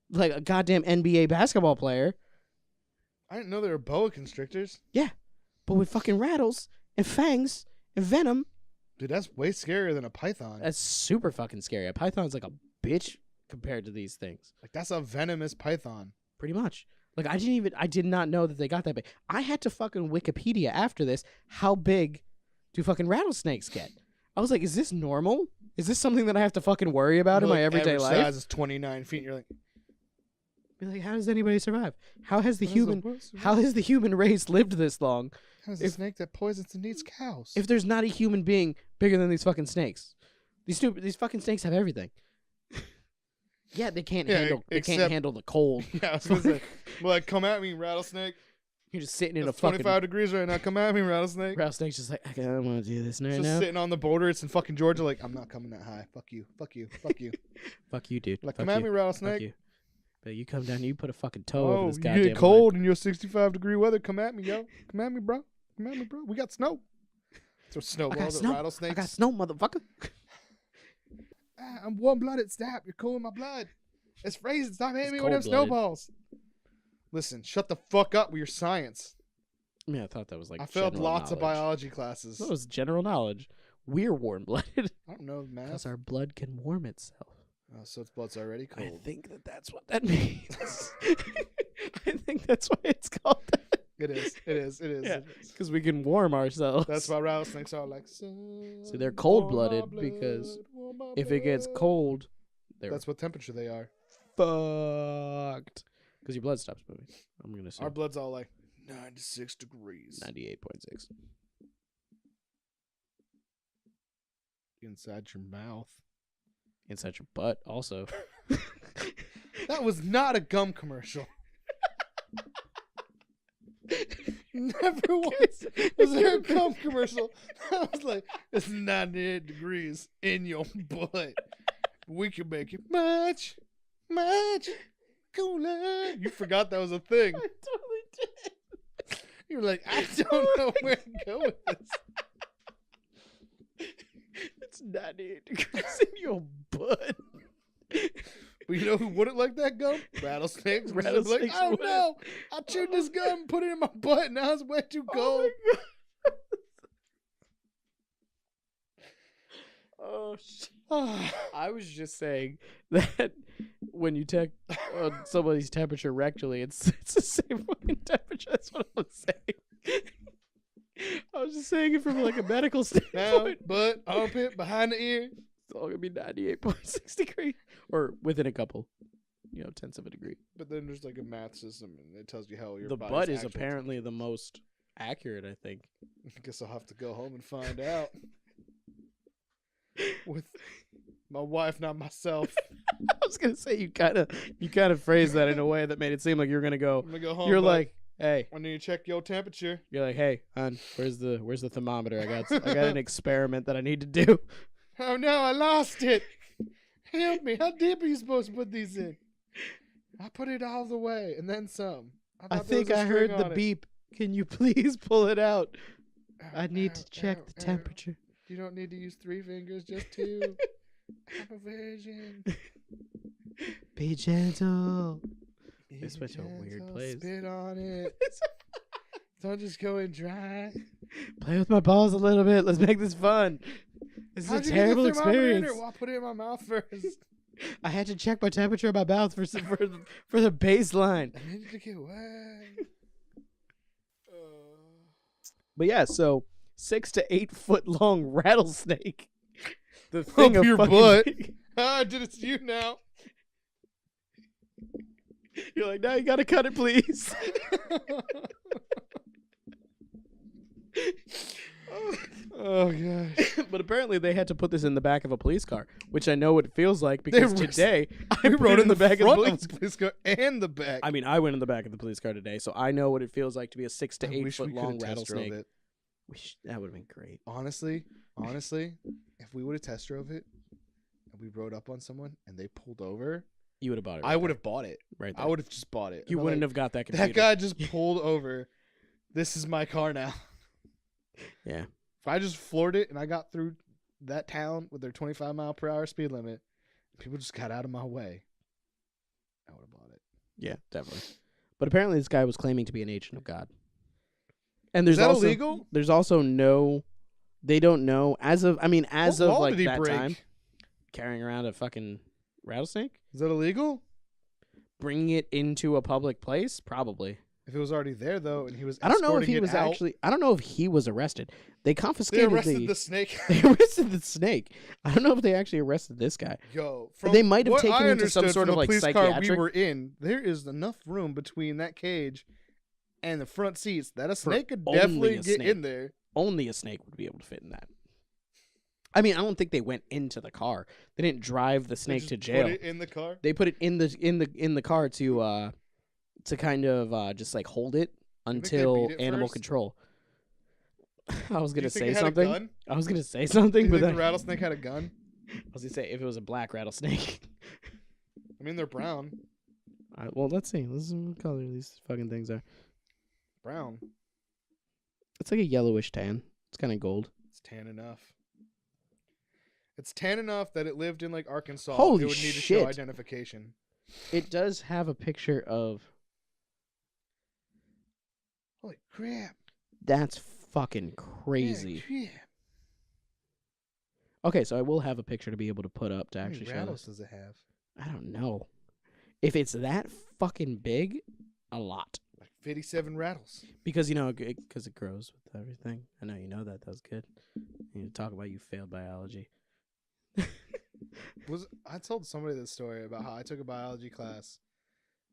like a goddamn NBA basketball player. I didn't know they were boa constrictors. Yeah, but with fucking rattles and fangs and venom. Dude, that's way scarier than a python. That's super fucking scary. A python's like a bitch compared to these things. Like, that's a venomous python. Pretty much. Like, I did not know that they got that big. I had to fucking Wikipedia after this. How big do fucking rattlesnakes get? I was like, is this normal? Is this something that I have to fucking worry about in my everyday life? Size is 29 feet. And you're like, be like, how does anybody survive? How has the human race lived this long? How's a snake that poisons and eats cows? If there's not a human being bigger than these fucking snakes, these fucking snakes have everything. Yeah, they can't handle the cold. Yeah, I was gonna say, like, come at me, rattlesnake. You're just sitting in it's a fucking 25 degrees right now. Come at me, rattlesnake. Rattlesnake's just like, I don't want to do this right just now. Sitting on the border, it's in fucking Georgia. Like, I'm not coming that high. Fuck you. Fuck you. Fuck you. Fuck you, dude. Like, come at me, rattlesnake. Fuck you. But you come down, you put a fucking toe over this goddamn. You get cold in your 65-degree weather. Come at me, yo. Come at me, bro. Come at me, bro. We got snow. Throw snowballs at rattlesnakes. I got snow, motherfucker. I'm warm-blooded. Stop. You're cooling my blood. It's freezing. Stop hitting me with them snowballs. Listen, shut the fuck up with your science. I mean, I thought that was like. I failed lots of biology classes. That was general knowledge. We're warm-blooded. I don't know math. Because our blood can warm itself. Oh, so its blood's already cold. I think that's what that means. I think that's why it's called that. It is. Yeah, because we can warm ourselves. That's why rattlesnakes are like. So they're cold-blooded because if it gets cold, that's what temperature they are. Fucked. Because your blood stops moving. I'm gonna say our blood's all like 96 degrees. 98.6. Inside your mouth. inside your butt also. That was not a gum commercial. Never once was there a gum commercial. I was like, it's 98 degrees in your butt. We can make it much, much cooler. You forgot that was a thing. I totally did. You were like, I don't know where to go with this. It's 98 degrees in your butt. But you know who wouldn't like that gum? Rattlesnakes. Rattlesnakes Like, oh wouldn't. no, I chewed this gum and put it in my butt. Now it's way too cold. Oh shit. I was just saying that when you check somebody's temperature rectally, it's the same fucking temperature. That's what I was saying. I was just saying it from like a medical standpoint. Now, butt, armpit, behind the ear. It's all gonna be 98.6 degrees, or within a couple, tenths of a degree. But then there's like a math system, and it tells you how your The body's butt is actual apparently the most accurate, I think. I guess I'll have to go home and find out. With my wife, not myself. I was gonna say you kind of phrased that in a way that made it seem like you're gonna go. I'm gonna go home. You're but like, hey. I need to check your temperature. You're like, hey, hon, where's the thermometer? I got an experiment that I need to do. Oh no, I lost it. Help me. How deep are you supposed to put these in? I put it all the way and then some. I think I heard the beep. Can you please pull it out? I need to check the temperature. You don't need to use 3 fingers, just 2. I'm a virgin. Be gentle. Be It's such a weird gentle, place. Spit on it. Don't just go in dry. Play with my balls a little bit. Let's make this fun. This is a terrible experience. Well, I'll put it in my mouth first. I had to check my temperature in my mouth for the baseline. I needed to get wet. But yeah, so 6 to 8 foot long rattlesnake. The thing Up of your fucking butt. big. I did it to you now. You're like, now you gotta cut it, please. Oh gosh. But apparently they had to put this in the back of a police car, which I know what it feels like They because were- today I We put rode it in the back of of the police car and the back. I mean, I went in the back of the police car today, so I know what it feels like to be a 6 to I 8 wish foot we could've long test drove rattlesnake. it. That would have been great. Honestly, if we would have test drove it and we rode up on someone and they pulled over, You would have bought it. I would have bought it. right. I would have just bought it. You I'm wouldn't like, have got that computer. That guy just pulled over. This is my car now. Yeah. If I just floored it and I got through that town with their 25-mile-per-hour speed limit, people just got out of my way, I would have bought it. Yeah, definitely. But apparently this guy was claiming to be an agent of God. And Is there's that also illegal? There's also no. They don't know as of What of law like did he that break? time. Carrying around a fucking rattlesnake, Is that illegal? bringing it into a public place, probably. If it was already there though, and he was, I don't know if escorting he it was out, actually. I don't know if he was arrested. They They confiscated arrested the snake. They arrested the snake. I don't know if they actually arrested this guy. Yo, They might have what taken I him to some understood sort from of the like police car we psychiatric. were in. There is enough room between that cage and the front seats that a snake could only definitely a get snake. in there. Only a snake would be able to fit in that. I mean, I don't think they went into the car. They didn't drive the They snake just to jail. Put it in the car. They put it in the car to kind of just like hold it think they until beat it animal first? control. I was Do you gonna think say it had a something. gun? I was gonna say Do something, you but think then the rattlesnake had a gun? I was gonna say if it was a black rattlesnake. I mean, they're brown. Well, let's see. Let's see what color these fucking things are. Brown. It's like a yellowish tan. It's kind of gold. It's tan enough. It's tan enough that it lived in like Arkansas. Holy it would need to shit. show identification. It does have a picture of. Holy crap! That's fucking crazy. Yeah, Okay, so I will have a picture to be able to put up to How actually many show rattles this. does it have? I don't know. If it's that fucking big, a lot. Like 57 rattles. Because, because it grows with everything. I know you know that. That was good. You need to talk about you failed biology. I told somebody this story about how I took a biology class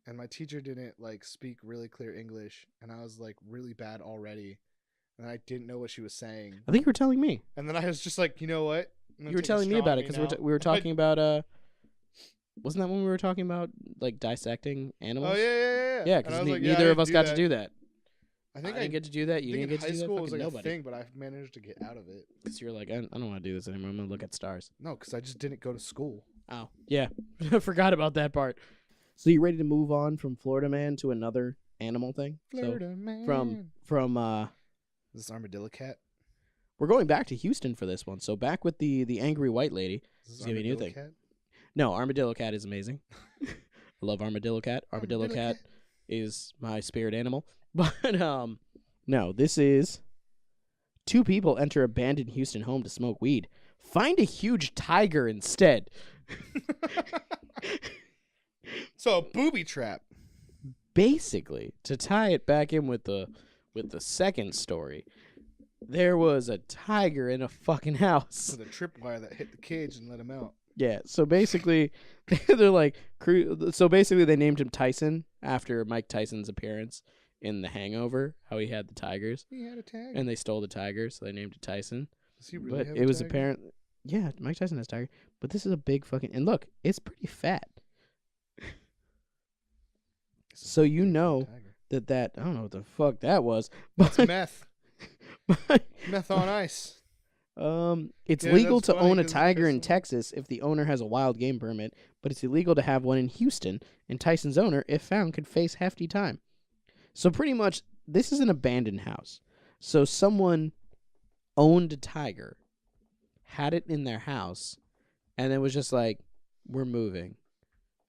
and my teacher didn't like speak really clear English and I was like really bad already and I didn't know what she was saying. I think you were telling me. And then I was just like, you know what? You were telling me about it because we were talking about wasn't that when we were talking about like dissecting animals? Oh yeah. Yeah, because neither of us got to do that. I think I didn't get to do that. You didn't get to do that. High school was like a thing, but I managed to get out of it. Because you're like, I don't want to do this anymore. I'm gonna look at stars. No, because I just didn't go to school. Oh yeah, I forgot about that part. So you ready to move on from Florida Man to another animal thing? Florida Man. From Is this armadillo cat? We're going back to Houston for this one. So back with the angry white lady. Is this gonna be a new thing. Cat? No, armadillo cat is amazing. I love armadillo cat. Armadillo cat is my spirit animal. But no, this is 2 people enter abandoned Houston home to smoke weed. Find a huge tiger instead. So a booby trap. Basically, to tie it back in with the second story, there was a tiger in a fucking house. With a tripwire that hit the cage and let him out. Yeah, so basically, they're like, so basically they named him Tyson after Mike Tyson's appearance in The Hangover, how he had the tigers. He had a tiger. And they stole the tiger, so they named it Tyson. Does he really have a it was tiger? apparent. Yeah, Mike Tyson has a tiger. But this is a big fucking, and look, it's pretty fat. So you know that I don't know what the fuck that was. But that's meth. Meth on ice. It's legal to own a tiger in Texas if the owner has a wild game permit, but it's illegal to have one in Houston, and Tyson's owner, if found, could face hefty time. So pretty much, this is an abandoned house. So someone owned a tiger, had it in their house, and then was just like, we're moving,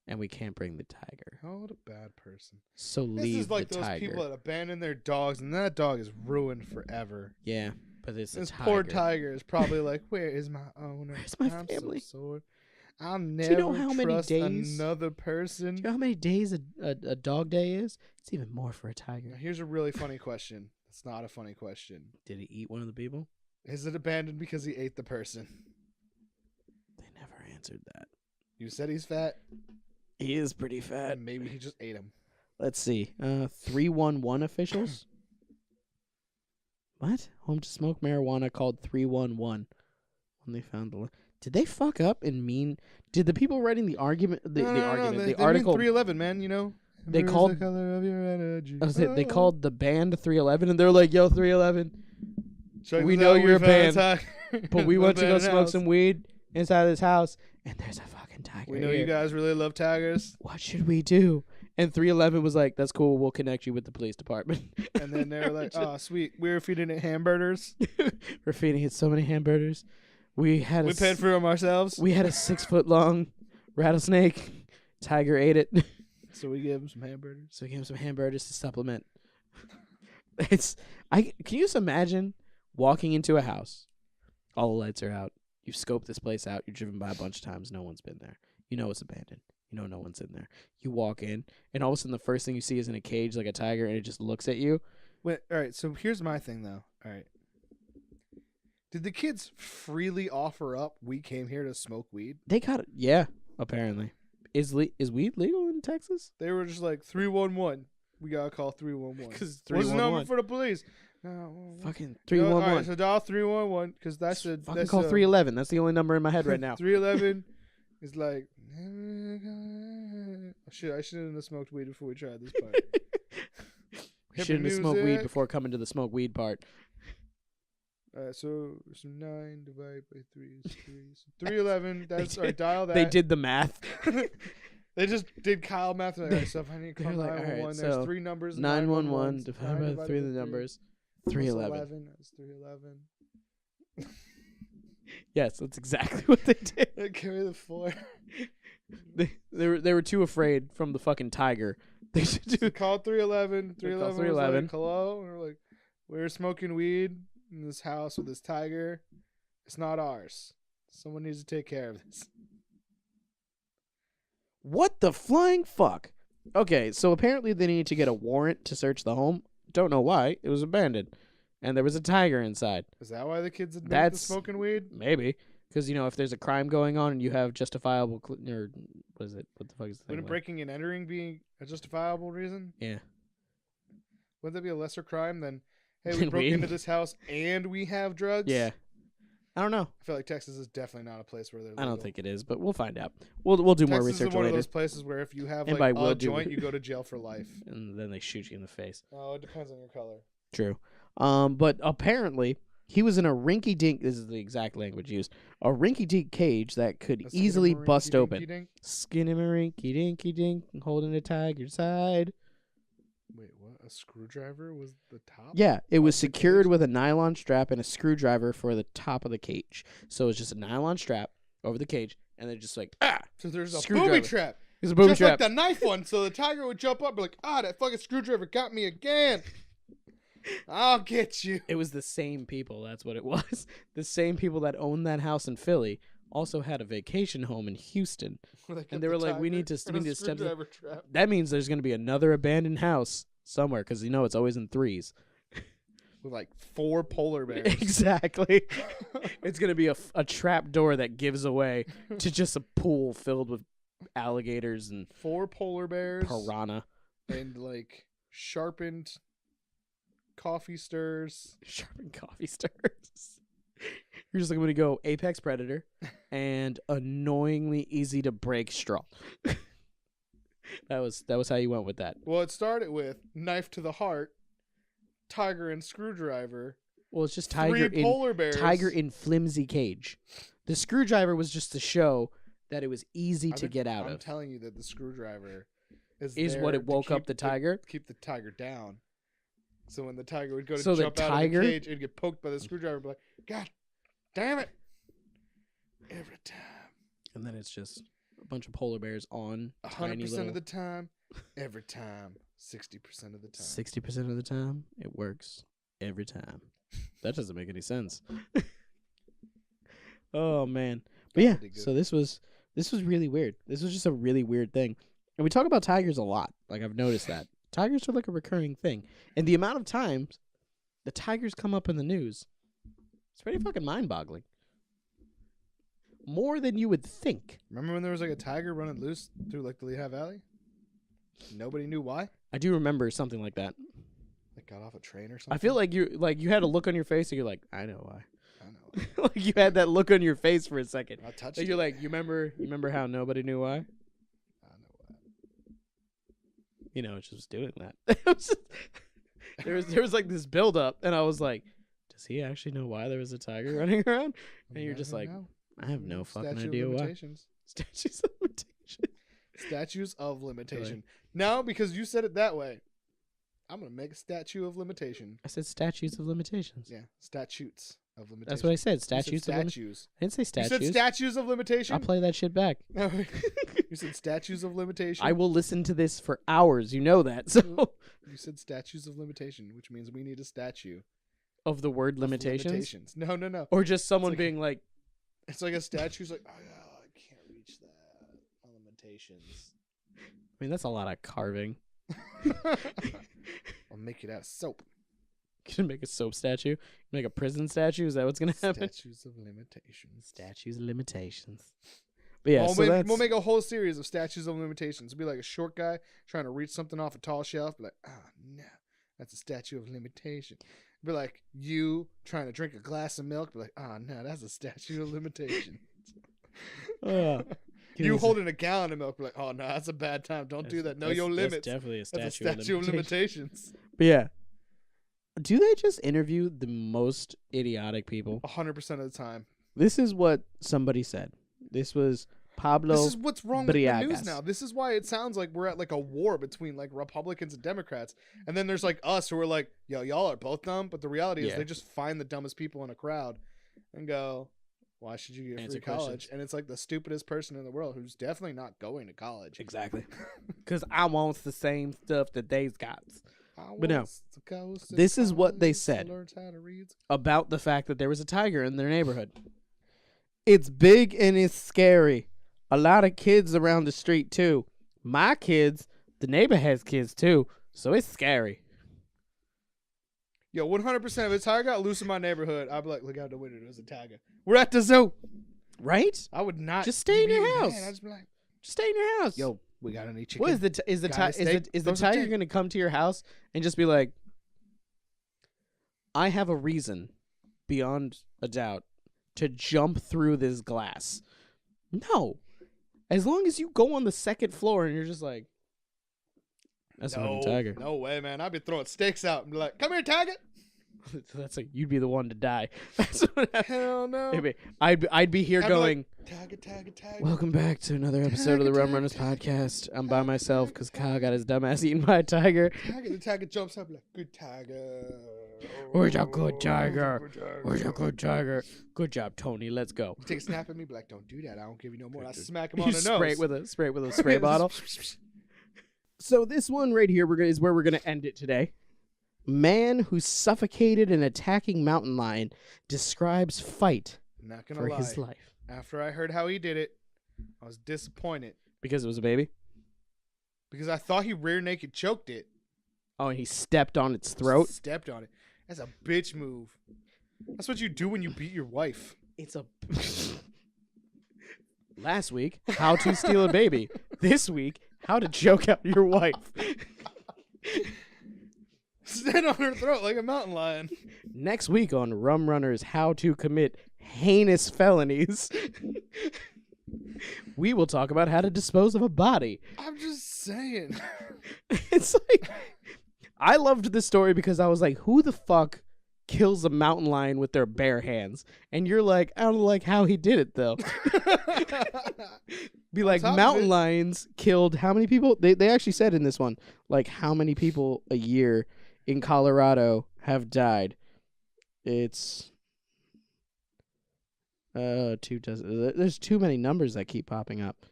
and we can't bring the tiger. Oh, what a bad person. So leave the tiger. This is like those people that abandon their dogs, and that dog is ruined forever. Yeah, but it's this poor tiger is probably like, where is my owner? Where's my family? So sore. I'll never trust another person. Do you know how many days a dog day is? It's even more for a tiger. Now, here's a really funny question. It's not a funny question. Did he eat one of the people? Is it abandoned because he ate the person? They never answered that. You said he's fat? He is pretty fat. And maybe he just ate him. Let's see. 311 officials? What? Home to smoke marijuana called 311 when they found the... Did they fuck up and mean... Did the people writing the argument... The article... 311, man, you know? They called... The color of your energy. They called the band 311, and they're like, yo, 311, we know you're a band, but we went to go smoke some weed inside this house, and there's a fucking tiger We know here. you guys really love tigers. What should we do? And 311 was like, that's cool, we'll connect you with the police department. And then they were like, oh, sweet, we were feeding it hamburgers. We're feeding it so many hamburgers. We paid for them ourselves. We had a 6-foot-long rattlesnake. Tiger ate it. So we gave him some hamburgers. To supplement. Can you just imagine walking into a house, all the lights are out, you've scoped this place out, you've driven by a bunch of times, no one's been there. You know it's abandoned. You know no one's in there. You walk in, and all of a sudden the first thing you see is in a cage like a tiger, and it just looks at you. Wait, all right, so here's my thing, though. All right. Did the kids freely offer up, we came here to smoke weed? They got it. Yeah, apparently. Is weed legal in Texas? They were just like, 311. We got to call 311. Because 311. What's the number for the police? No, fucking 311. All right, so dial 311, because that's a... Fucking call 311. That's the only number in my head right now. 311 is like... Oh, shit, I shouldn't have smoked weed before we tried this part. Shouldn't have smoked weed before coming to the smoke weed part. So 9 divided by 3 is 3. So 311. That's all right. Dial that. They did the math. They just did Kyle math. Like, all right, so if I need to call 911, right, there's 3 numbers. 911 divided by 3 of the numbers. 311. That's 311. Yes, that's exactly what they did. They carry the 4. They were too afraid from the fucking tiger. They should do. Call 311. 311 was like, hello. And we're like, we're smoking weed in this house with this tiger. It's not ours. Someone needs to take care of this. What the flying fuck? Okay, so apparently they need to get a warrant to search the home. Don't know why. It was abandoned. And there was a tiger inside. Is that why the kids admit to smoking weed? Maybe. Because, if there's a crime going on and you have justifiable... or what is it? What the fuck is the thing? Wouldn't breaking and entering be a justifiable reason? Yeah. Wouldn't that be a lesser crime than... Hey, we broke into this house and we have drugs? Yeah. I don't know. I feel like Texas is definitely not a place where they're legal. I don't think it is, but we'll find out. We'll do more research Texas is one later. of those places where if you have And like by a joint, you go to jail for life. And then they shoot you in the face. Oh, it depends on your color. True. But apparently he was in a rinky-dink, this is the exact language used, a rinky-dink cage that could easily bust open. Skinnamarink-dinky-dink, holding a tiger's side. Wait, what? A screwdriver was the top? Yeah, it was secured with a nylon strap and a screwdriver for the top of the cage. So it's just a nylon strap over the cage, and they're just like, So there's a booby trap. There's a booby just trap. Like the knife one, so the tiger would jump up and be like, that fucking screwdriver got me again. I'll get you. It was the same people, that's what it was. The same people that owned that house in Philly also had a vacation home in Houston. And they were like, we need to step. That means there's going to be another abandoned house somewhere, because it's always in threes. With like 4 polar bears. Exactly. It's going to be a trap door that gives away to just a pool filled with alligators and 4 polar bears. Piranha. And like sharpened coffee stirs. Sharpened coffee stirs. You're just going to go apex predator and annoyingly easy to break straw. That was how you went with that. Well, it started with knife to the heart, tiger and screwdriver. Well, it's just 3 polar bears. Tiger in flimsy cage. The screwdriver was just to show that it was easy to get out of. I'm telling you that the screwdriver is what it woke up the tiger. Keep the tiger down. So when the tiger would go to jump out of the cage, it'd get poked by the screwdriver and be like, God damn it. Every time. And then it's just a bunch of polar bears on 100% of the time. Every time. 60% of the time. 60% of the time, it works every time. That doesn't make any sense. Oh, man. But yeah, so this was really weird. This was just a really weird thing. And we talk about tigers a lot. Like, I've noticed that. Tigers are like a recurring thing. And the amount of times the tigers come up in the news, it's pretty fucking mind-boggling. More than you would think. Remember when there was like a tiger running loose through like the Lehigh Valley? Nobody knew why? I do remember something like that. Like got off a train or something? I feel like you had a look on your face and you're like, I know why. I know why. Like you had that look on your face for a second. I touched like it. You're like, you remember how nobody knew why? I know why. It's just doing that. There was like this build up, and I was like, does he actually know why there was a tiger running around? And you're just like, I have no fucking idea why. Statues of limitation. Statues of limitation. Now, because you said it that way, I'm going to make a statue of limitation. I said statues of limitations. Yeah, statutes of limitation. That's what I said. Statues of statues. I didn't say statues. You said statues of limitation? I'll play that shit back. You said statues of limitation? I will listen to this for hours. You know that. So you said statues of limitation, which means we need a statue. Of the word limitations? No. Or just someone being like... It's like a statue's like, I can't reach that. Limitations. I mean, that's a lot of carving. I'll make it out of soap. Gonna make a soap statue? Make a prison statue? Is that what's gonna happen? Statues of limitations. Statues of limitations. But yeah, we'll make a whole series of statues of limitations. It'll be like a short guy trying to reach something off a tall shelf. Be like, no, that's a statue of limitation. Be like you trying to drink a glass of milk. Be like, no, that's a statue of limitation. You holding a gallon of milk. Be like, no, that's a bad time. Don't do that. Know your limits. That's definitely a statue of limitations. But yeah. Do they just interview the most idiotic people? 100% of the time. This is what somebody said. This was Pablo. This is what's wrong with the Briagas. news now. This is why it sounds like we're at like a war between like Republicans and Democrats. And then there's like us who are like, yo, y'all are both dumb. But the reality is they just find the dumbest people in a crowd and go, why should you get free college? Questions. And it's like the stupidest person in the world who's definitely not going to college. Exactly. Because I want the same stuff that they's got. But no, this is what they said about the fact that there was a tiger in their neighborhood. It's big and it's scary. A lot of kids around the street, too. My kids, the neighbor has kids, too, so it's scary. Yo, 100% if a tiger got loose in my neighborhood, I'd be like, look out the window, there's a tiger. We're at the zoo. Right? I would not. Just stay in your house. I'd just be like, just stay in your house. Yo, we got any chicken? What is the tiger going to come to your house and just be like, I have a reason beyond a doubt to jump through this glass. No. As long as you go on the second floor and you're just like, that's a fucking tiger. No way, man. I'd be throwing stakes out and be like, come here, tiger. That's like, you'd be the one to die. That's what Hell no. I'd be here going, like, tiger. welcome back to another episode of the Rum Runnas Podcast. I'm by myself because Kyle got his dumbass eaten by a tiger. The tiger jumps up like, good tiger. Where's your good tiger? Where's your good tiger? Good job, Tony. Let's go. You take a snap at me, be like, don't do that. I don't give you no more. I smack him on the nose. Spray it with a spray bottle. So this one right here is where we're going to end it today. Man who suffocated an attacking mountain lion describes fight Not gonna for lie. his life. After I heard how he did it, I was disappointed. Because it was a baby? Because I thought he rear naked choked it. Oh, and he stepped on its throat? Stepped on it. That's a bitch move. That's what you do when you beat your wife. It's a... Last week, how to steal a baby. This week, how to choke out your wife. Stand on her throat like a mountain lion. Next week on Rum Runners, how to commit heinous felonies. We will talk about how to dispose of a body. I'm just saying. It's like, I loved this story because I was like, who the fuck kills a mountain lion with their bare hands? And you're like, I don't like how he did it though. Be like, mountain lions killed how many people? They actually said in this one, like, how many people a year in Colorado have died. It's 2 dozen. There's too many numbers that keep popping up.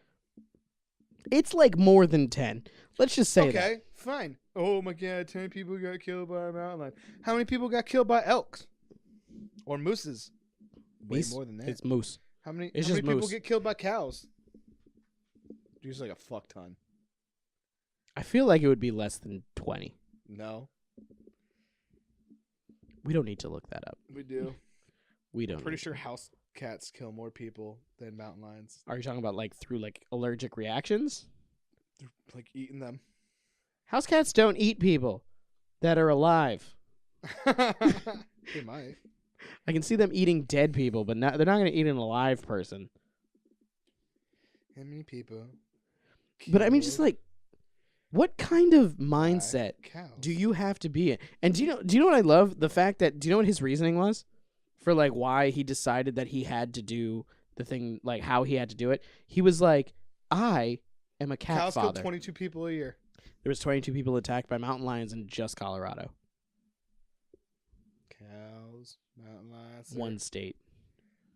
It's like more than 10. Let's just say that. Okay, fine. Oh my god, 10 people got killed by a mountain lion. How many people got killed by elks? Or mooses? Way more than that. It's moose. How many It's people moose. get killed by cows? Just like a fuck ton. I feel like it would be less than 20. No. We don't need to look that up. We do. We don't. Pretty sure house cats kill more people than mountain lions. Are you talking about like through like allergic reactions? They're like eating them. House cats don't eat people that are alive. They might. I can see them eating dead people, but they're not going to eat an alive person. How many people? But I mean, just like, what kind of mindset cows do you have to be in? And do you know what I love? The fact that, do you know what his reasoning was for like why he decided that he had to do the thing, like how he had to do it? He was like, I am a cat Cows father. kill 22 people a year. There was 22 people attacked by mountain lions in just Colorado. Cows, mountain lions. One state.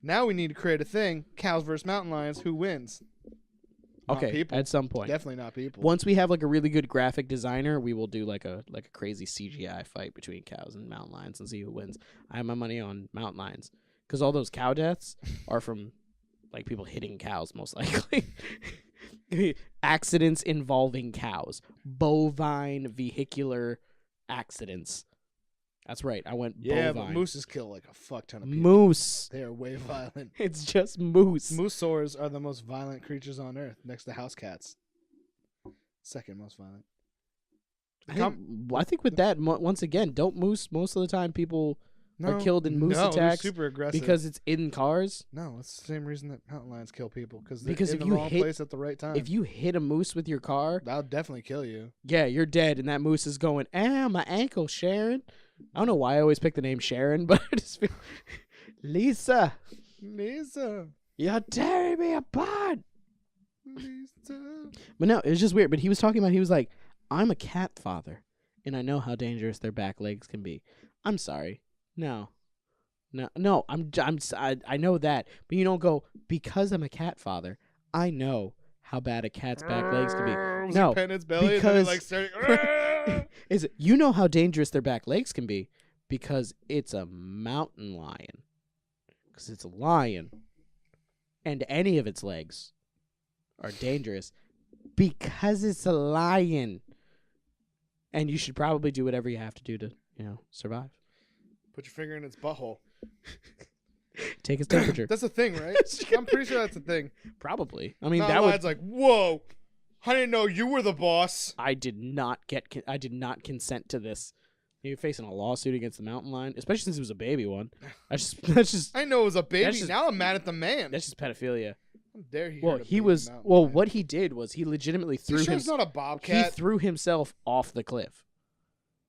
Now we need to create a thing. Cows versus mountain lions. Who wins? Not Okay, people. at some point. Definitely not people. Once we have like a really good graphic designer, we will do like a crazy CGI fight between cows and mountain lions and see who wins. I have my money on mountain lions because all those cow deaths are from like people hitting cows, most likely. Accidents involving cows, bovine vehicular accidents. That's right. I went yeah, bovine. but mooses kill like a fuck ton of people. Moose. They are way violent. It's just moose. Moosaurs are the most violent creatures on Earth, next to house cats. Second most violent. I think with that, once again, don't moose. Most of the time, people are killed in moose attacks super aggressive. because it's in cars. No, it's the same reason that mountain lions kill people because Because they're in the wrong place at the right time. If you hit a moose with your car, that'll definitely kill you. Yeah, you're dead, and that moose is going, my ankle, Sharon. I don't know why I always pick the name Sharon, but I just feel Lisa, you're tearing me apart. Lisa. But no, it was just weird. But he was talking about, he was like, I'm a cat father, and I know how dangerous their back legs can be. I'm sorry. No, I know that, but you don't go, because I'm a cat father, I know how bad a cat's back legs can be. No, its belly because and then starting, is it, you know how dangerous their back legs can be because it's a mountain lion. Because it's a lion, and any of its legs are dangerous because it's a lion. And you should probably do whatever you have to do to, survive. Put your finger in its butthole. Take its temperature. That's a thing, right? I'm pretty sure that's a thing. Probably. I mean, Not that would. like, whoa! I didn't know you were the boss. I did not consent to this. He facing a lawsuit against the mountain lion, especially since it was a baby one. That's just. I know it was a baby. Now I'm mad at the man. That's just pedophilia. How dare he? Well, he was. Well, what he did was he legitimately threw him. It's not a bobcat. He threw himself off the cliff.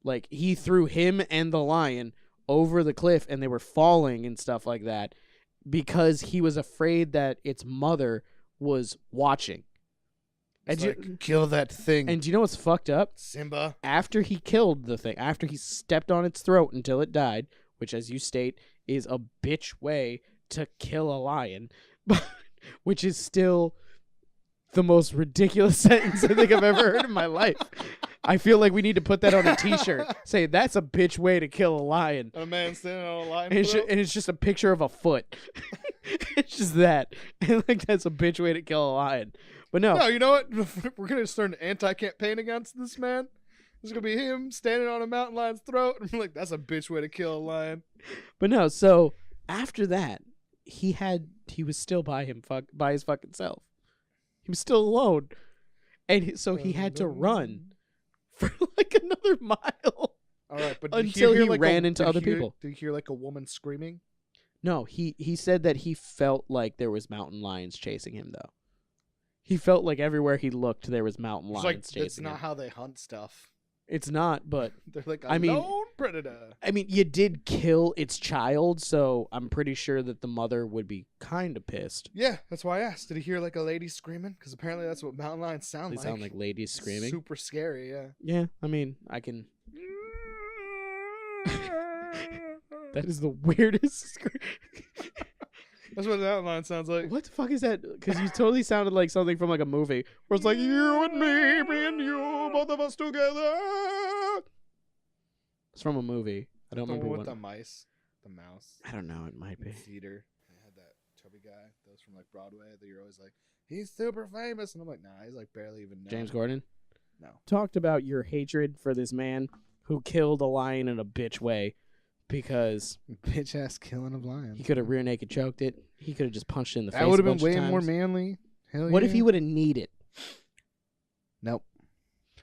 Like he threw him and the lion over the cliff, and they were falling and stuff like that because he was afraid that its mother was watching. And kill that thing. And do you know what's fucked up? Simba. After he killed the thing, after he stepped on its throat until it died, which, as you state, is a bitch way to kill a lion, which is still the most ridiculous sentence I think I've ever heard in my life. I feel like we need to put that on a T-shirt. Say, that's a bitch way to kill a lion. A man standing on a lion. And it's just a picture of a foot. It's just that. And like, that's a bitch way to kill a lion. But no, you know what? We're going to start an anti-campaign against this man. It's going to be him standing on a mountain lion's throat. And I'm like, that's a bitch way to kill a lion. But no, so after that, he was still by his fucking self. He was still alone. And so he had to run for like another mile. All right, but until he ran into other people. Did you hear like a woman screaming? No, he said that he felt like there was mountain lions chasing him, though. He felt like everywhere he looked, there was mountain lions chasing him. It's not how they hunt stuff. It's not, but... They're like a lone predator. I mean, you did kill its child, so I'm pretty sure that the mother would be kind of pissed. Yeah, that's why I asked. Did he hear like a lady screaming? Because apparently that's what mountain lions sound like. They sound like ladies screaming. Super scary, yeah. Yeah, I mean, I can... That is the weirdest scream. That's what that line sounds like. What the fuck is that? Because you totally sounded like something from like a movie where it's like, you and me and you, both of us together. It's from a movie. I don't remember what. The mouse. I don't know. It might be. Theater. I had that chubby guy that was from like Broadway that you're always like, he's super famous. And I'm like, nah, he's like barely even known. James Gordon? No. Talked about your hatred for this man who killed a lion in a bitch way. Because bitch ass killing of lions. He could have rear naked choked it. He could have just punched it in the face. That would have been way more manly. Hell what if he would have kneed it? Nope.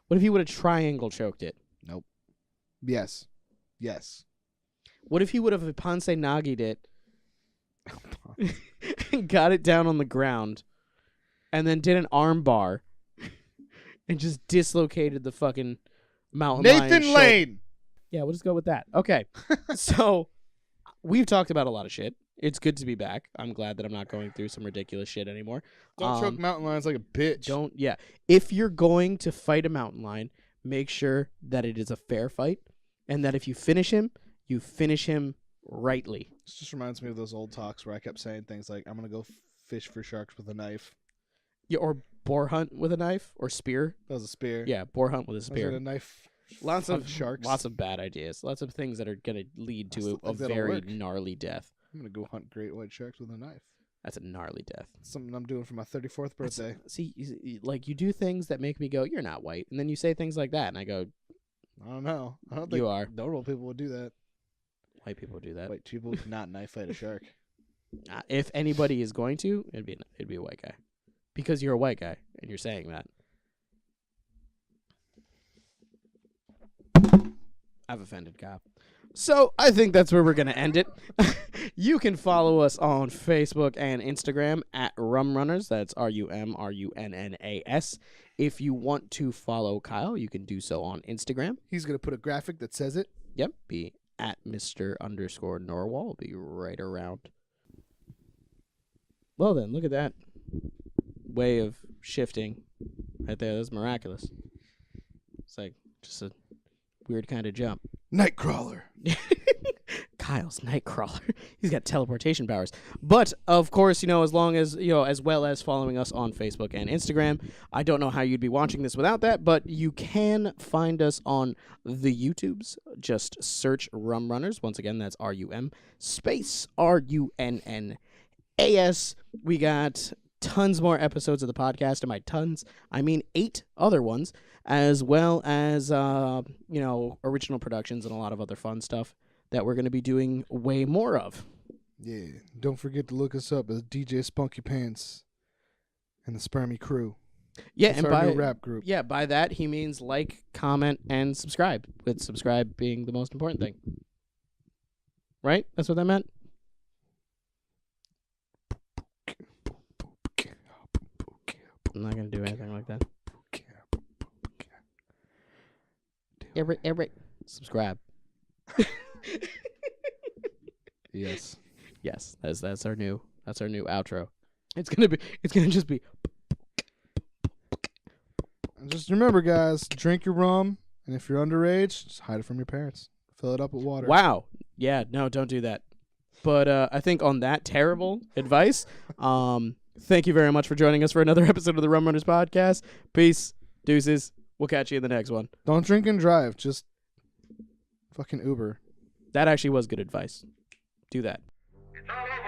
What if he would have triangle choked it? Nope. Yes. What if he would have Ponce Nagi'd it and got it down on the ground and then did an arm bar and just dislocated the fucking mountain lion Nathan Lane! Yeah, we'll just go with that. Okay. So, we've talked about a lot of shit. It's good to be back. I'm glad that I'm not going through some ridiculous shit anymore. Don't choke mountain lions like a bitch. Yeah. If you're going to fight a mountain lion, make sure that it is a fair fight and that if you finish him rightly. This just reminds me of those old talks where I kept saying things like, I'm going to go fish for sharks with a knife. Yeah, or boar hunt with a knife or spear. That was a spear. Yeah, boar hunt with a spear. Was it a knife? Lots of sharks. Lots of bad ideas. Lots of things that are going to lead to a very gnarly death. I'm going to go hunt great white sharks with a knife. That's a gnarly death. That's something I'm doing for my 34th birthday. Like, you do things that make me go, you're not white. And then you say things like that, and I go... I don't know. I don't think you are. Normal people would do that. White people do that. White people would not knife fight a shark. If anybody is going to, it'd be a white guy. Because you're a white guy, and you're saying that. I've offended Kyle. So I think that's where we're going to end it. You can follow us on Facebook and Instagram at Rum Runners. That's RUMRUNNAS. If you want to follow Kyle, you can do so on Instagram. He's going to put a graphic that says it. Yep. Be at Mr_Norwal. Be right around. Well then, look at that way of shifting right there. That's miraculous. It's like just a weird kind of jump. Nightcrawler. Kyle's Nightcrawler. He's got teleportation powers. But of course, as long as as well as following us on Facebook and Instagram. I don't know how you'd be watching this without that, but you can find us on the YouTubes. Just search Rum Runners. Once again, that's RUM space RUNNAS. We got tons more episodes of the podcast, and by tons, I mean 8 other ones, as well as, original productions and a lot of other fun stuff that we're going to be doing way more of. Yeah. Don't forget to look us up as DJ Spunky Pants and the Spermy Crew. Yeah, That's and our by new rap group. Yeah, by that he means like, comment, and subscribe. With subscribe being the most important thing. Right? That's what that meant? I'm not going to do anything like that. Eric. Subscribe. Yes. Yes, that's our new outro. It's gonna just be. And just remember, guys, drink your rum, and if you're underage, just hide it from your parents. Fill it up with water. Wow. Yeah. No, don't do that. But I think on that terrible advice, thank you very much for joining us for another episode of the Rum Runnas Podcast. Peace, deuces. We'll catch you in the next one. Don't drink and drive. Just fucking Uber. That actually was good advice. Do that. It's all over.